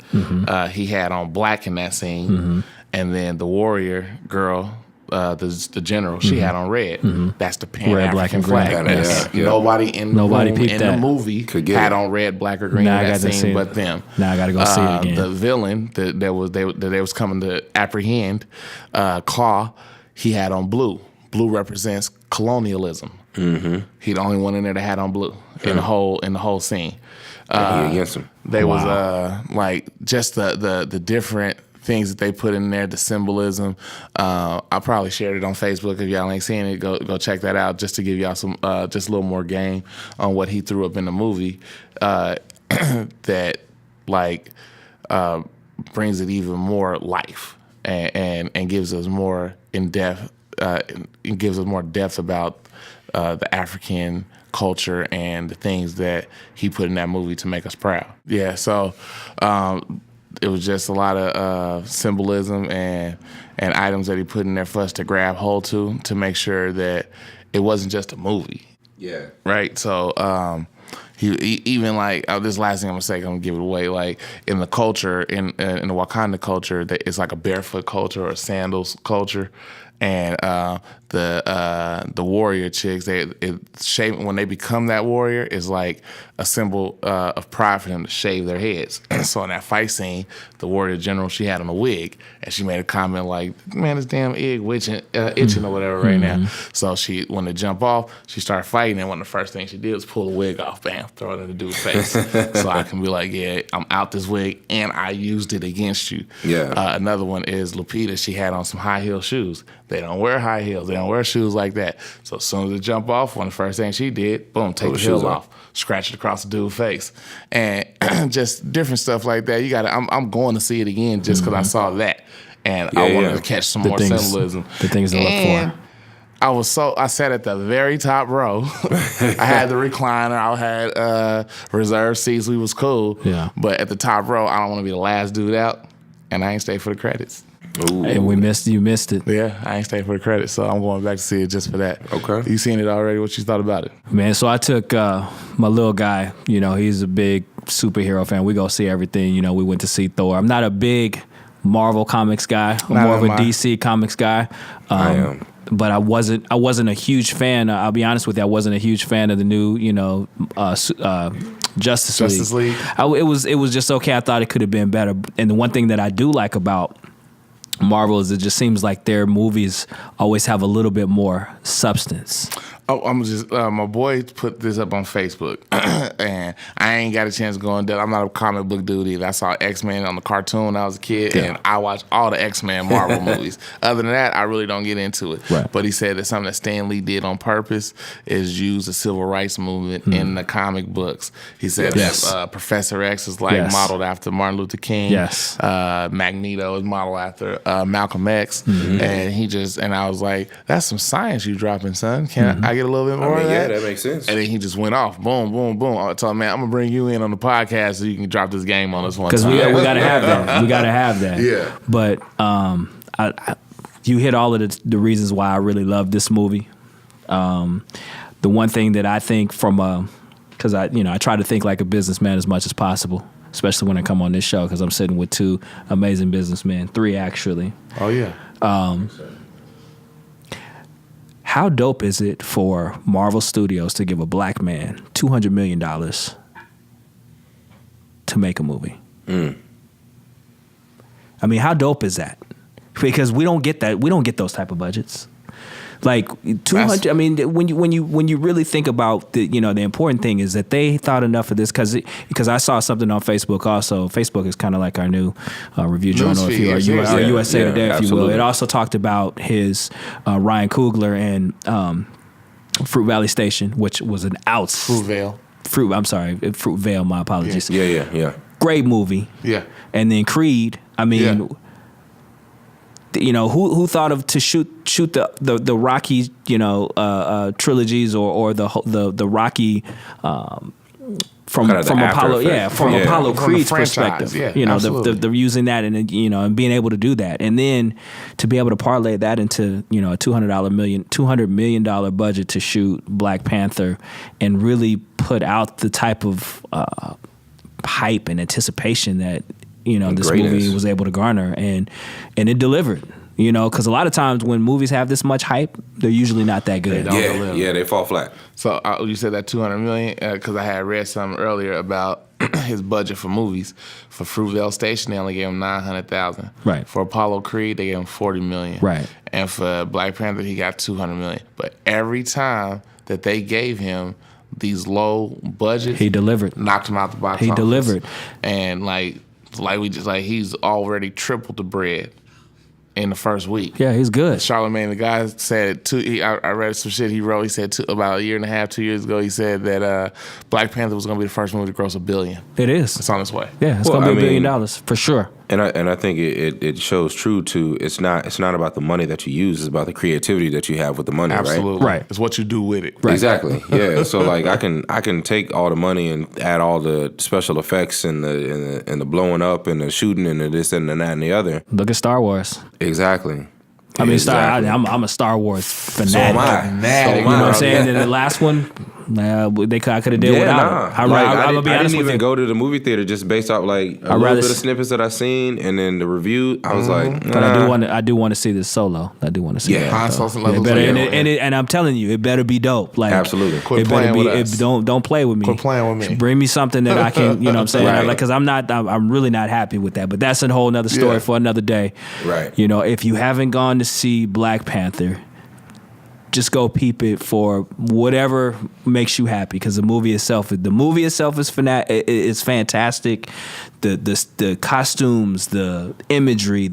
he had on black in that scene. And then the warrior girl, the general, she had on red. That's the Pan-African flag. Nobody in the movie had on red, black, or green in that scene but them. Now I got to go see it again. The villain that they was coming to apprehend, Claw, he had on blue. Blue represents colonialism. He the only one in there that had on blue in the whole scene. Against him. They was like just the different things that they put in there, the symbolism. I probably shared it on Facebook. If y'all ain't seen it, go check that out, just to give y'all some just a little more game on what he threw up in the movie. That like brings it even more life and gives us more in depth. It gives us more depth about the African culture and the things that he put in that movie to make us proud. Yeah, so it was just a lot of symbolism and items that he put in there for us to grab hold to make sure that it wasn't just a movie. Yeah. Right? So he even like, this last thing I'm gonna say, I'm gonna give it away. Like in the culture, in the Wakanda culture, it's like a barefoot culture or a sandals culture. And the warrior chicks, when they become that warrior, is like a symbol of pride for them to shave their heads. So in that fight scene, the warrior general, she had on a wig, and she made a comment like, "Man, this damn egg itching or whatever right now." So when they jump off, she started fighting, and one of the first things she did was pull the wig off. Bam, bam, throw it in the dude's face. So I can be like, yeah, I'm out this wig and I used it against you. Yeah. Another one is Lupita. She had on some high heel shoes. They don't wear high heels. They don't wear shoes like that. So as soon as it jump off, one of the first things she did, boom, take the heels off, scratch it across the dude's face. And just different stuff like that. You got to, I'm going to see it again just because I saw that. And I wanted to catch some more symbolism. The things to look for. I sat at the very top row. I had the recliner. I had reserved seats. We was cool. Yeah. But at the top row, I don't want to be the last dude out. And I ain't stay for the credits. Ooh. And you missed it. Yeah, I ain't stay for the credits. So I'm going back to see it just for that. Okay. You seen it already? What you thought about it? Man, so I took my little guy. You know, he's a big superhero fan. We go see everything. You know, we went to see Thor. I'm not a big Marvel comics guy. I'm more of a DC comics guy. I am. But I wasn't a huge fan. I'll be honest with you. I wasn't a huge fan of the new, Justice League. It was just okay. I thought it could have been better. And the one thing that I do like about Marvel is it just seems like their movies always have a little bit more substance. Oh, I'm just my boy put this up on Facebook, and I ain't got a chance to go in depth. I'm not a comic book dude either. I saw X-Men on the cartoon when I was a kid, and I watched all the X-Men Marvel movies. Other than that, I really don't get into it. Right. But he said that something that Stan Lee did on purpose is use the civil rights movement in the comic books. He said that Professor X is modeled after Martin Luther King. Yes. Magneto is modeled after Malcolm X, and I was like, that's some science you dropping, son. Can I get a little bit more of that? Yeah, that makes sense. And then he just went off. Boom, boom, boom. I told him, man, I'm going to bring you in on the podcast so you can drop this game on us one time. Because we got to have that. We got to have that. Yeah. But you hit all of the reasons why I really love this movie. The one thing that I think because I try to think like a businessman as much as possible, especially when I come on this show because I'm sitting with two amazing businessmen, three actually. Oh, yeah. How dope is it for Marvel Studios to give a black man $200 million to make a movie? I mean, how dope is that? Because we don't get that. We don't get those type of budgets. Like 200. I mean, when you really think about the important thing is that they thought enough of this because I saw something on Facebook also. Facebook is kind of like our new review journal, if you will, our USA Today, if you will. It also talked about his Ryan Coogler and Fruit Valley Station, which was an Fruitvale. Fruitvale. My apologies. Yeah. Great movie. Yeah. And then Creed. I mean. Yeah. Who thought of to shoot the Rocky trilogies or the Rocky from Apollo from Apollo Creed's perspective. The using that and being able to do that, and then to be able to parlay that into a $200 million budget to shoot Black Panther and really put out the type of hype and anticipation that this movie was able to garner, and it delivered. Because a lot of times when movies have this much hype, they're usually not that good. They fall flat. So you said that $200 million because I had read something earlier about his budget for movies. For Fruitvale Station, they only gave him $900,000. Right. For Apollo Creed, they gave him $40 million. Right. And for Black Panther, he got $200 million. But every time that they gave him these low budgets, he delivered. Knocked him out the box office. He delivered. And he's already tripled the bread in the first week. Yeah, he's good. Charlamagne, the guy said I read some shit he wrote. He said about a year and a half, 2 years ago, he said that Black Panther was going to be the first movie to gross $1 billion. It is. It's on its way. Yeah, it's going to be $1 billion for sure. And I think it shows true to it's not about the money that you use, it's about the creativity that you have with the money. Absolutely. Right. It's what you do with it. Right. Exactly. Yeah. So like I can take all the money and add all the special effects and the blowing up and the shooting and the this and the that and the other. Look at Star Wars. Exactly. I mean, I'm a Star Wars fanatic. So am I. You know what I'm saying? And the last one, I could have did without. I didn't even go to the movie theater just based off like a little bit of snippets that I seen and then the review. I was like, but I do want to see this Solo. I do want to see that. And I'm telling you, it better be dope. Like absolutely. Quit playing with us. Don't play with me. Quit playing with me. Bring me something that I can. You know what I'm saying? Right. Because I'm really not happy with that. But that's a whole nother story for another day. Right. If you haven't gone to see Black Panther, just go peep it for whatever makes you happy, because the movie itself is fantastic. The costumes, the imagery,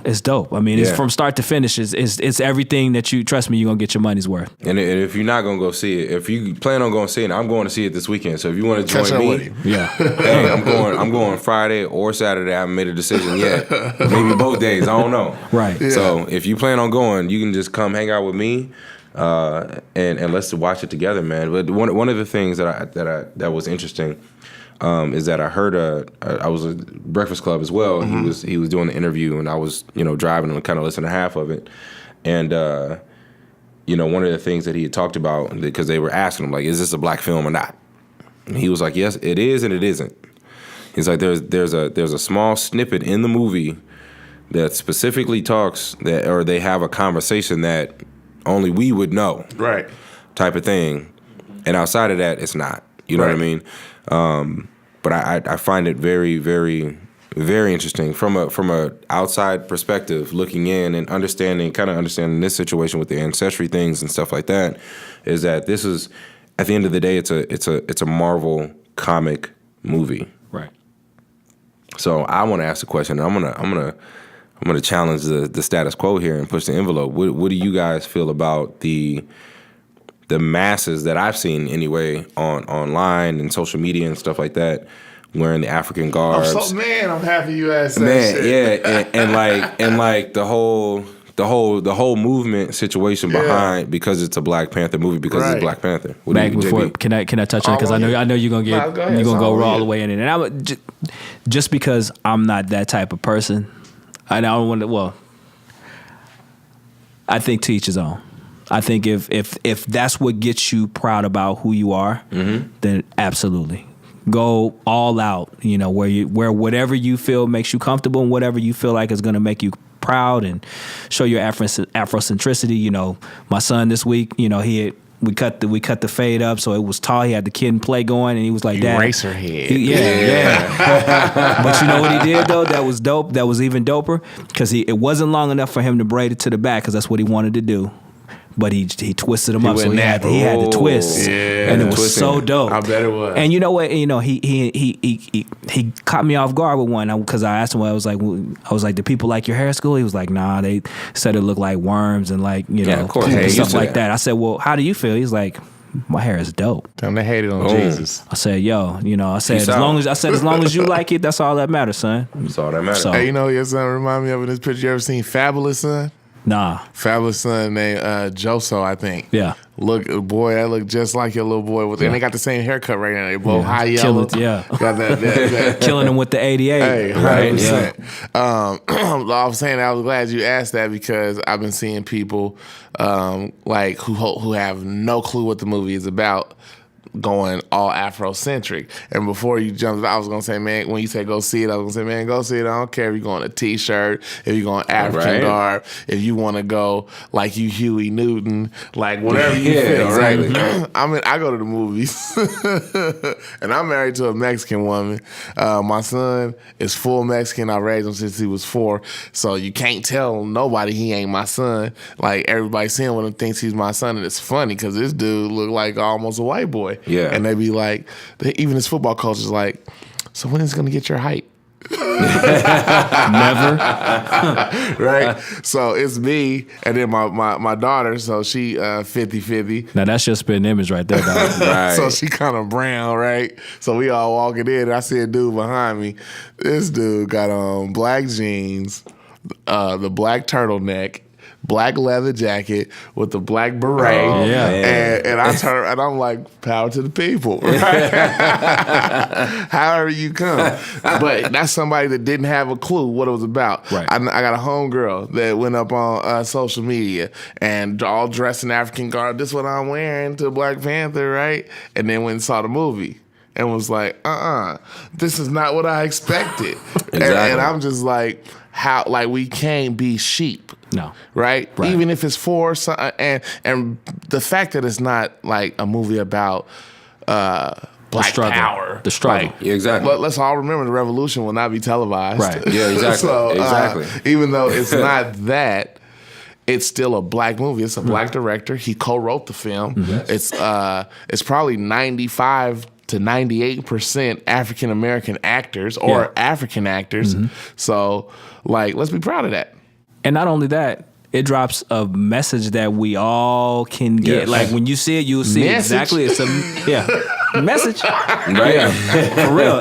it's dope. I mean, it's from start to finish. It's everything that you, trust me, you're gonna get your money's worth. And if you're not gonna go see it, if you plan on going to see it, I'm going to see it this weekend. So if you want to join me, hey, I'm going Friday or Saturday. I haven't made a decision yet. Maybe both days. I don't know. Right. Yeah. So if you plan on going, you can just come hang out with me, and let's watch it together, man. But one of the things that was interesting. Is that I heard I was a Breakfast Club as well. Mm-hmm. He was doing the interview, and I was driving and kind of listening to half of it. And one of the things that he had talked about, because they were asking him like, "Is this a black film or not?" And he was like, "Yes, it is, and it isn't." He's like, "There's a small snippet in the movie that specifically talks that, or they have a conversation that only we would know, right, type of thing. And outside of that, it's not. You know what I mean?" But I find it very, very, very interesting from a outside perspective, looking in and understanding this situation with the ancestry things and stuff like that. Is that this is, at the end of the day, it's a Marvel comic movie, right? So I want to ask a question. I'm gonna challenge the status quo here and push the envelope. What do you guys feel about the masses that I've seen anyway online and social media and stuff like that, wearing the African garbs? I'm happy you asked that. Man, shit. yeah, and like the whole movement situation behind, because it's a Black Panther movie, because it's Black Panther. Can I touch on it, because I know you're gonna go all the way in it, and I'm just because I'm not that type of person. I don't want to. Well, I think to each his own. I think if that's what gets you proud about who you are, then absolutely go all out. Where whatever you feel makes you comfortable, and whatever you feel like is going to make you proud and show your Afrocentricity. My son this week, we cut the fade up so it was tall. He had the kid and play going, and he was like, "Dad, eraser head." Yeah. But you know what he did though? That was dope. That was even doper, because it wasn't long enough for him to braid it to the back, because that's what he wanted to do. But he twisted them up, so he had to twist, and it was so dope. I bet it was. And you know what? He caught me off guard with one, because I asked him. I was like, "Do people like your hair at school?" He was like, "Nah, they said it looked like worms and of course, stuff like that." I said, "Well, how do you feel?" He's like, "My hair is dope." Tell them they hated on Jesus. I said, as long as you like it, that's all that matters, son. That's all that matters. So, hey, your son remind me of in this picture. You ever seen Fabulous Son? Nah. Fabulous son named Joso, I think. Yeah. That look just like your little boy. And they got the same haircut right now. They both high yellow. Got that. Killing them with the 88. Hey, 100%. I was saying, I was glad you asked that, because I've been seeing people who have no clue what the movie is about, going all Afrocentric. And before you jumped, I was gonna say, man, when you say go see it, I was gonna say, man, go see it. I don't care if you're going a t-shirt, if you're going African garb, if you want to go like you Huey Newton, like whatever you feel, exactly. Right? I go to the movies, and I'm married to a Mexican woman. My son is full Mexican. I raised him since he was 4, so you can't tell nobody he ain't my son. Like, everybody seeing with him thinks he's my son, and it's funny because this dude look like almost a white boy. Yeah. And they be like, even his football coach is like, "So when is it going to get your height?" Never. Right? So it's me, and then my daughter, so she 50-50. Now that's your spitting image right there, dog. Right. So she kind of brown, right? So we all walking in, and I see a dude behind me. This dude got on black jeans, the black turtleneck, black leather jacket with the black beret. Oh, yeah. And I turn, and I'm like, power to the people. Right? However you come. But that's somebody that didn't have a clue what it was about. Right. I got a homegirl that went up on social media and all dressed in African garb. This is what I'm wearing to Black Panther, right? And then went and saw the movie and was like, this is not what I expected. Exactly. And I'm just like, how, like, we can't be sheep. No. Right? Even if it's for some, and the fact that it's not like a movie about black power. The struggle. Like, yeah, exactly. But let's all remember, the revolution will not be televised. Right. Yeah, exactly. So, exactly. Even though it's not that, it's still a black movie. It's a black director. He co-wrote the film. It's probably 95 to 98% African American actors or African actors. So, like, let's be proud of that. And not only that, it drops a message that we all can get. Yes. Like when you see it, you'll see exactly. It's a message. Right. For real.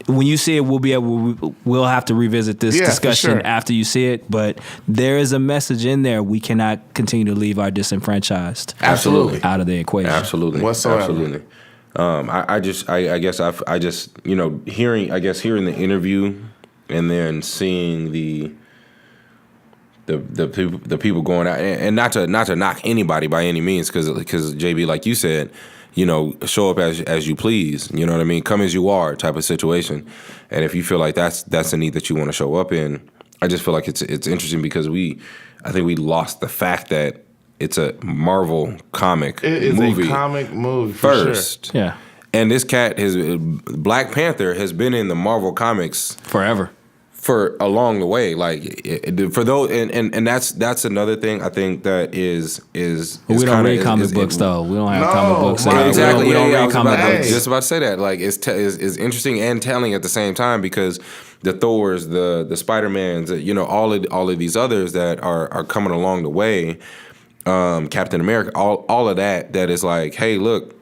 When you see it, we'll have to revisit this discussion after you see it. But there is a message in there. We cannot continue to leave our disenfranchised out of the equation. Absolutely. Whatsoever. Absolutely. I guess hearing the interview and then seeing the people going out, and not to knock anybody by any means, because JB, like you said, show up as you please. You know what I mean? Come as you are type of situation. And if you feel like that's a need that you want to show up in, I just feel like it's interesting because I think we lost the fact that it's a Marvel comic movie. It is a comic movie first. For sure. Yeah. And this cat, Black Panther, has been in the Marvel comics Forever. For along the way, like for those, and that's another thing I think that is we don't read comic books though. We don't have comic books. Exactly. We don't read comic I was books. just about to say that. Like it's interesting and telling at the same time, because the Thors, the Spider-Mans, all of these others that are coming along the way, Captain America, all of that is like, hey, look.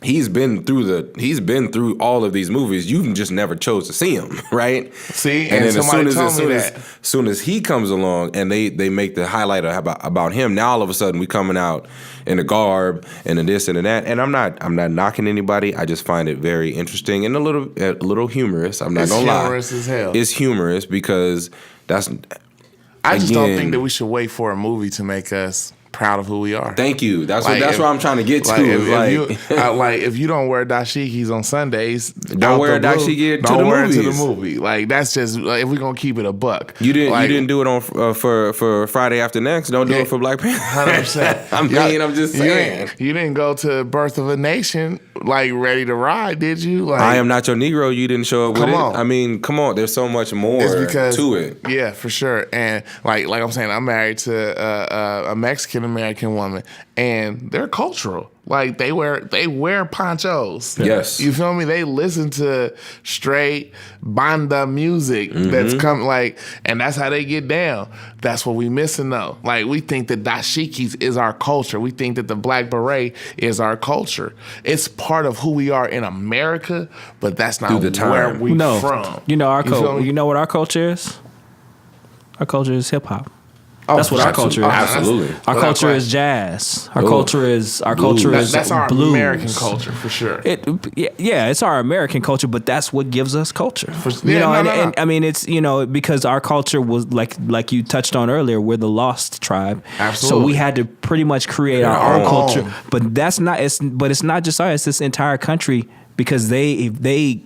He's been through all of these movies. You just never chose to see him, right? See, and then as soon as he comes along and they make the highlight about him, now all of a sudden we coming out in a garb and in this and in that. And I'm not knocking anybody. I just find it very interesting and a little humorous. I'm not gonna lie. It's humorous as hell. It's humorous because I just don't think that we should wait for a movie to make us proud of who we are. Thank you. That's what I'm trying to get to. If you don't wear dashikis on Sundays, don't wear a dashiki to the movie. Like that's just if we're gonna keep it a buck. You didn't do it on for Friday After Next. Don't do it for Black Panther. 100%. I'm just saying. You didn't go to Birth of a Nation like ready to ride, did you? Like, I Am Not Your Negro. You didn't show up with it. I mean, come on. There's so much more to it. Yeah, for sure. And like I'm saying, I'm married to a Mexican American woman, and they're cultural. Like they wear ponchos. Yes. You feel me? They listen to straight banda music that's come and that's how they get down. That's what we missing though. Like we think that dashikis is our culture. We think that the black beret is our culture. It's part of who we are in America, but that's not where we from. You know what our culture is? Our culture is hip hop. That's what our culture is. Absolutely. Our culture is jazz. Our culture is that's our blues. American culture for sure. It's our American culture, but that's what gives us culture. And I mean it's because our culture was like you touched on earlier, we're the lost tribe. Absolutely. So we had to pretty much create our own culture. But it's not just us, it's this entire country because they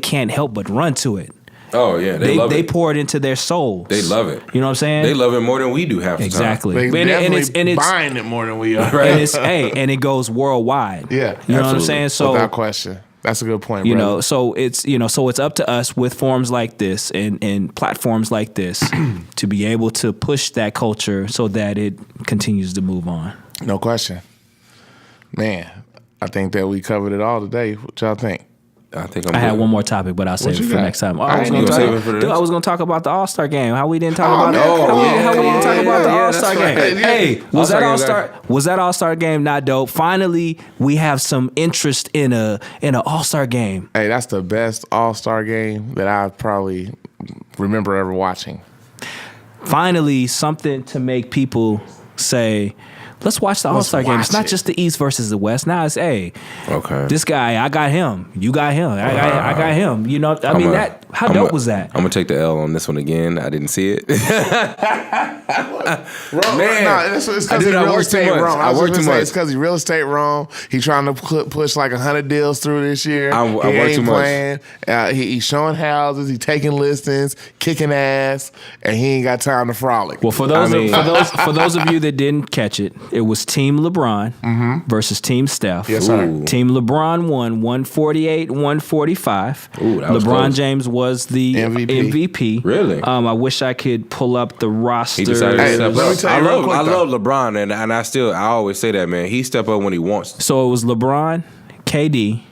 can't help but run to it. Oh yeah, they pour it into their souls. They love it. You know what I'm saying? They love it more than we do half the time. Exactly. They definitely buying it more than we are. Right? And it goes worldwide. Yeah, you know what I'm saying? So without question, that's a good point. Brother. So it's up to us with forums like this and platforms like this to be able to push that culture so that it continues to move on. No question, man. I think that we covered it all today. What y'all think? I had one more topic, but I'll save it for next time. I was going to talk about the All-Star game. How we didn't talk about it. How we didn't talk about the All-Star game. Right. Hey, was that All-Star game not dope? Finally, we have some interest in an All-Star game. Hey, that's the best All-Star game that I probably remember ever watching. Finally, something to make people say, let's watch the All-Star game. It's not just the East versus the West. Now it's, this guy, I got him. You got him. I got him. How dope was that? I'm going to take the L on this one again. I didn't see it. It's because he's real estate wrong. I worked too much. It's because he's real estate wrong. He's trying to push like 100 deals through this year. I worked too much. He's showing houses. He's taking listings, kicking ass, and he ain't got time to frolic. Well, for those of you that didn't catch it, it was Team LeBron versus Team Steph. Yes, sir. Team LeBron won 148-145. Ooh, that was LeBron close. James was was the MVP. Really? I wish I could pull up the roster. He decided to step let me up. tell you real quick, I though. love LeBron, and I always say that, man. He step up when he wants to. So it was LeBron, KD,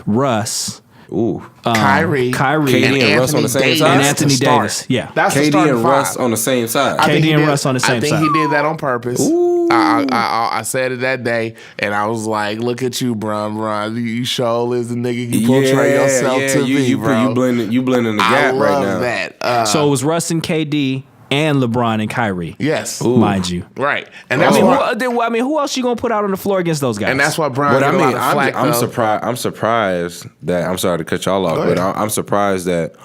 Russ, Ooh. Kyrie, KD and Russ on the same side? and That's Anthony the start. Davis. Yeah. That's the KD starting and five. Russ on the same side. I think KD he and did- Russ on the same I think side. he did that on purpose. I said it that day, and I was like, "Look at you, Bron. You sure is the nigga you portray yourself to be, bro." You blending the gap I right love now. that. So it was Russ and KD and LeBron and Kyrie. Yes, Mind you. right, and that's why. Who else you gonna put out on the floor against those guys? And that's why Bron But get I a mean, lot of flack. I'm though. surprised. I'm surprised that I'm sorry to cut y'all off, but I'm surprised that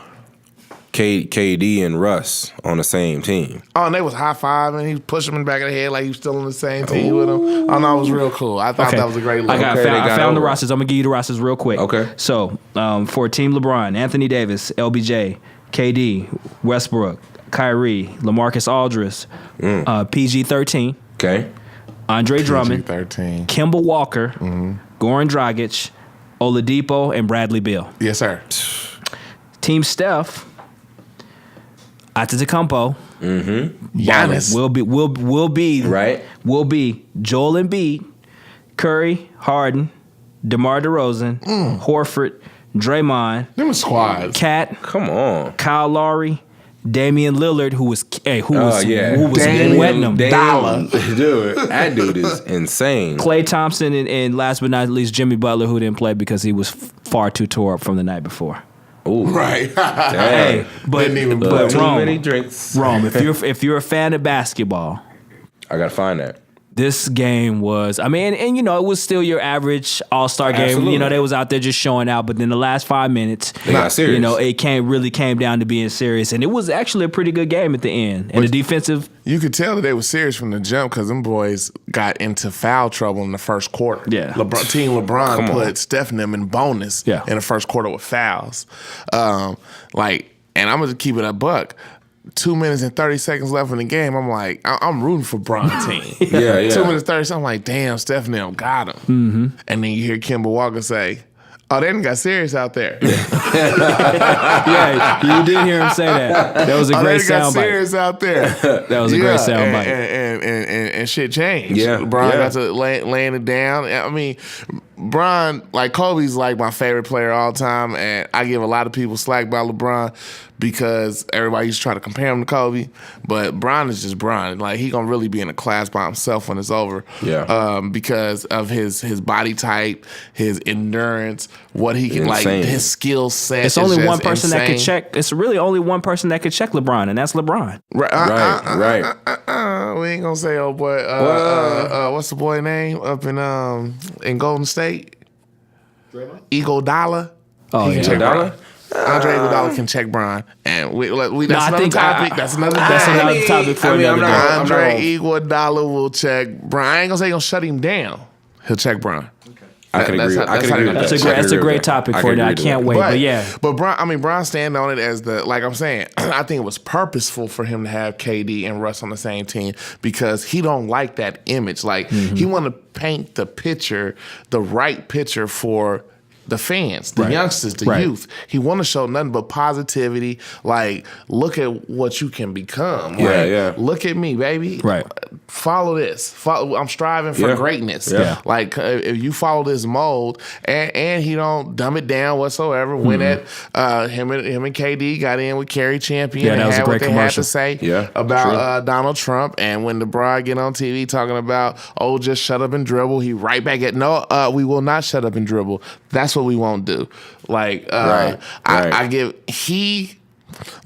KD and Russ on the same team. Oh, and they was high fiving. He pushed him in the back of the head like he was still on the same team with him. Oh no, it was real cool. I thought that was a great look. I they got found the over. rosters. I'm gonna give you the rosters real quick. Okay. So for Team LeBron, Anthony Davis, LBJ, KD, Westbrook, Kyrie, LaMarcus Aldridge, PG-13, Okay. Andre Drummond, 13. Kemba Walker, Goran Dragic, Oladipo, and Bradley Beal. Yes, sir. Team Steph, Antetokounmpo, Giannis. will be Joel Embiid, Curry, Harden, DeMar DeRozan, Horford, Draymond, Them was squads. Cat, Come on. Kyle Lowry, Damian Lillard, who was Damian wetting them. Dollar. Dude, that dude is insane. Klay Thompson and last but not least Jimmy Butler, who didn't play because he was far too tore up from the night before. Ooh. Right. Hey, but Didn't even but Too Rome, many drinks. if you're a fan of basketball, I gotta find that. this game was, I mean, and you know, it was still your average all-star game. Absolutely. You know, they was out there just showing out, but then the last 5 minutes, They got serious. you know, it really came down to being serious, and it was actually a pretty good game at the end. And the defensive, You could tell that they were serious from the jump because them boys got into foul trouble in the first quarter. Yeah. Team LeBron Come on. put Steph and them in bonus Yeah. in the first quarter with fouls. And I'm going to keep it a buck. 2 minutes and 30 seconds left in the game. I'm like, I'm rooting for Bron team. Yeah. 2 minutes 30 seconds. I'm like, damn, Steph and them got him. Mm-hmm. And then you hear Kemba Walker say, "Oh, they done got serious out there." yeah, you did hear him say that. That was a Oh, great they done got soundbite. serious out there. That was a great soundbite. And shit changed. Yeah, Bron yeah. got to laying it down. I mean, Bron, like Kobe's like my favorite player all time, and I give a lot of people slack about LeBron because everybody used to try to compare him to Kobe, but Bron is just Bron. Like he gonna really be in a class by himself when it's over. Yeah. Because of his body type, his endurance, what he can Insane. like, his skill set. It's is only just one person that could insane. check. It's really only one person that could check LeBron, and that's LeBron. Right. Right. We ain't gonna say old boy. What's the boy name up in Golden State? Iguodala. Oh, He can yeah. check Iguodala? Bron. Andre Iguodala can check Bron, and that's I another think topic. I- that's another That's day. another topic for another day. Andre Iguodala will check Bron. I ain't gonna say he's gonna shut him down. He'll check Bron. I can agree. That's I can how- agree with That's that. a I can that's a agree great with that. topic I for can it. I agree with can't that. wait. But yeah, But Bron stand on it as like I'm saying, I think it was purposeful for him to have KD and Russ on the same team because he don't like that image. Like he want to paint the picture, the right picture for the fans, the youngsters, the youth. He want to show nothing but positivity. Like, look at what you can become. Yeah, Like, yeah. Look at me, baby. Right. Follow this. I'm striving for Yeah. greatness. Yeah. Like if you follow this mold, and he don't dumb it down whatsoever. When him and KD got in with Kerry Champion Yeah, that and was a had great what they commercial. had to say Yeah, about Donald Trump, and when the bride get on TV talking about just shut up and dribble, he right back at we will not shut up and dribble. That's what we won't do. Like Right. I give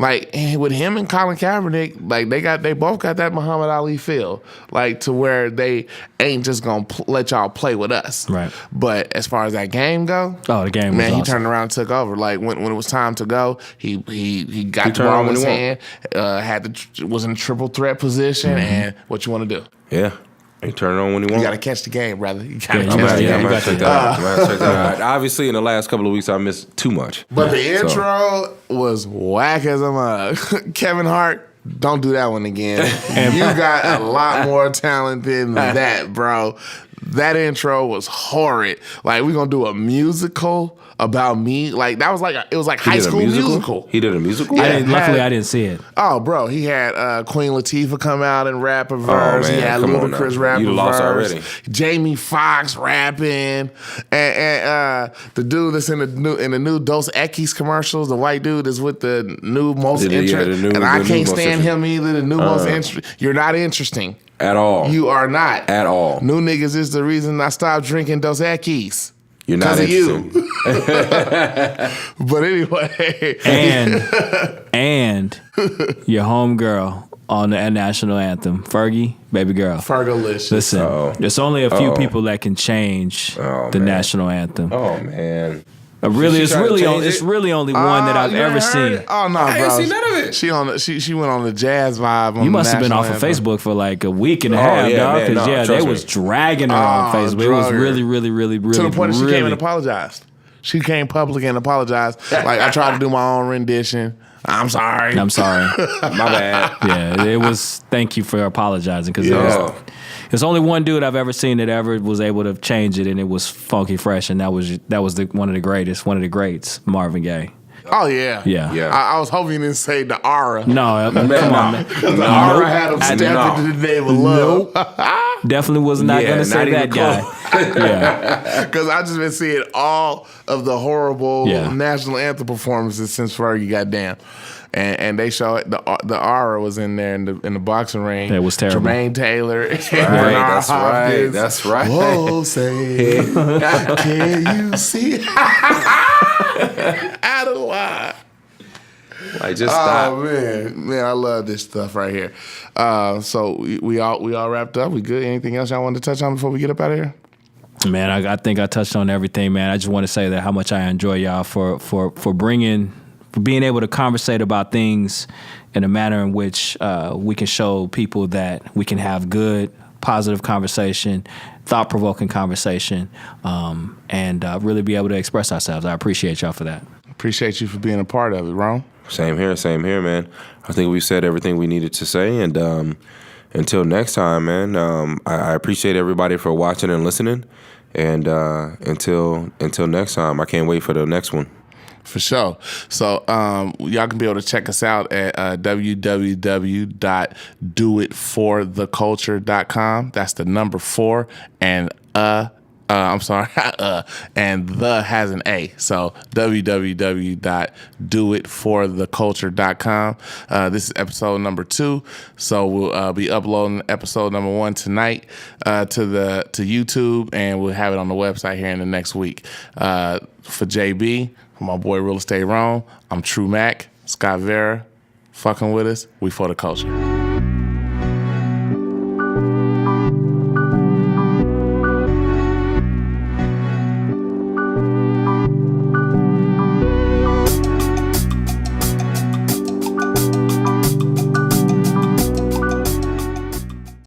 like with him and Colin Kaepernick, like they both got that Muhammad Ali feel, like to where they ain't just gonna let y'all play with us. Right. But as far as that game go, the game was man, he awesome. turned around and took over. Like when it was time to go, he got the turned ball on in when his he hand, was in triple threat position, and what you want to do? Yeah. He turn it on when he You wants. got to catch the game, brother. You got to Yeah, catch you the gotta- game. yeah, I'm you gonna got check that out. I'm gonna check that out. Obviously, in the last couple of weeks, I missed too much. But the So- intro was whack as a mug. Kevin Hart, don't do that one again. You got a lot more talent than that, bro. That intro was horrid. Like, we gonna do a musical about me. Like, that was it was like High School Musical. He did a musical? Yeah. Luckily, I didn't see it. Oh, bro, he had Queen Latifah come out and rap a verse. man, He had come on Ludacris now. rap a You lost verse. already. Jamie Foxx rapping, and the dude that's in the new Dos Equis commercials, the white dude is with the new most interesting. And I can't stand him either. The new most interesting. You're not interesting At all. You are not At all. New niggas is the reason I stopped drinking Dos Equis. You're not Because of interesting. you. But anyway. And your homegirl on the national anthem, Fergie, baby girl. Fergalicious. Listen, there's only a few people that can change the man. national anthem. Oh, man. It's trying to change it? really only one that I've You ever ain't heard seen. it? Oh no, I bro. ain't seen none of it. She went on the jazz vibe. On You must have been off national of anthem. Facebook for like a week and a Oh, half, yeah, dog. man, Because no, they trust was me. dragging her on Facebook. It was drug her. really To the point that she came and apologized. She came public and apologized. Like, I tried to do my own rendition. I'm sorry. I'm sorry. My bad. Yeah, it was. Thank you for apologizing because Yeah. there's only one dude I've ever seen that ever was able to change it, and it was Funky Fresh, and that was one of the greats, Marvin Gaye. Oh yeah. Yeah. Yeah. I was hoping you didn't say the aura. No, come on, man. The aura had him step no. into the name of love. Definitely was not Yeah, going to not say even that guy. Yeah, Because I just been seeing all of the horrible Yeah. national anthem performances since Fergie got down. And they showed the aura was in there in the boxing ring. That was terrible. Jermaine Taylor. That's right. Whoa, say, can you see? Out of line. Like, just stop. Oh man, I love this stuff right here. So we all wrapped up. We good? Anything else y'all wanted to touch on before we get up out of here? man. I think I touched on everything, man. I just want to say that how much I enjoy y'all for being able to conversate about things in a manner in which we can show people that we can have good, positive conversation, thought-provoking conversation, and really be able to express ourselves. I appreciate y'all for that. Appreciate you for being a part of it, Ron. Same here, man. I think we said everything we needed to say, and until next time, man, I appreciate everybody for watching and listening, and until next time, I can't wait for the next one. For sure. So y'all can be able to check us out at www.doitfortheculture.com. That's the number 4 and I'm sorry, and the has an A. So www.doitfortheculture.com. This is episode number 2. So we'll be uploading episode number 1 tonight to YouTube, and we'll have it on the website here in the next week. For JB, for my boy Real Estate Ron, I'm True Mac, Scott Vera, fucking with us. We for the culture.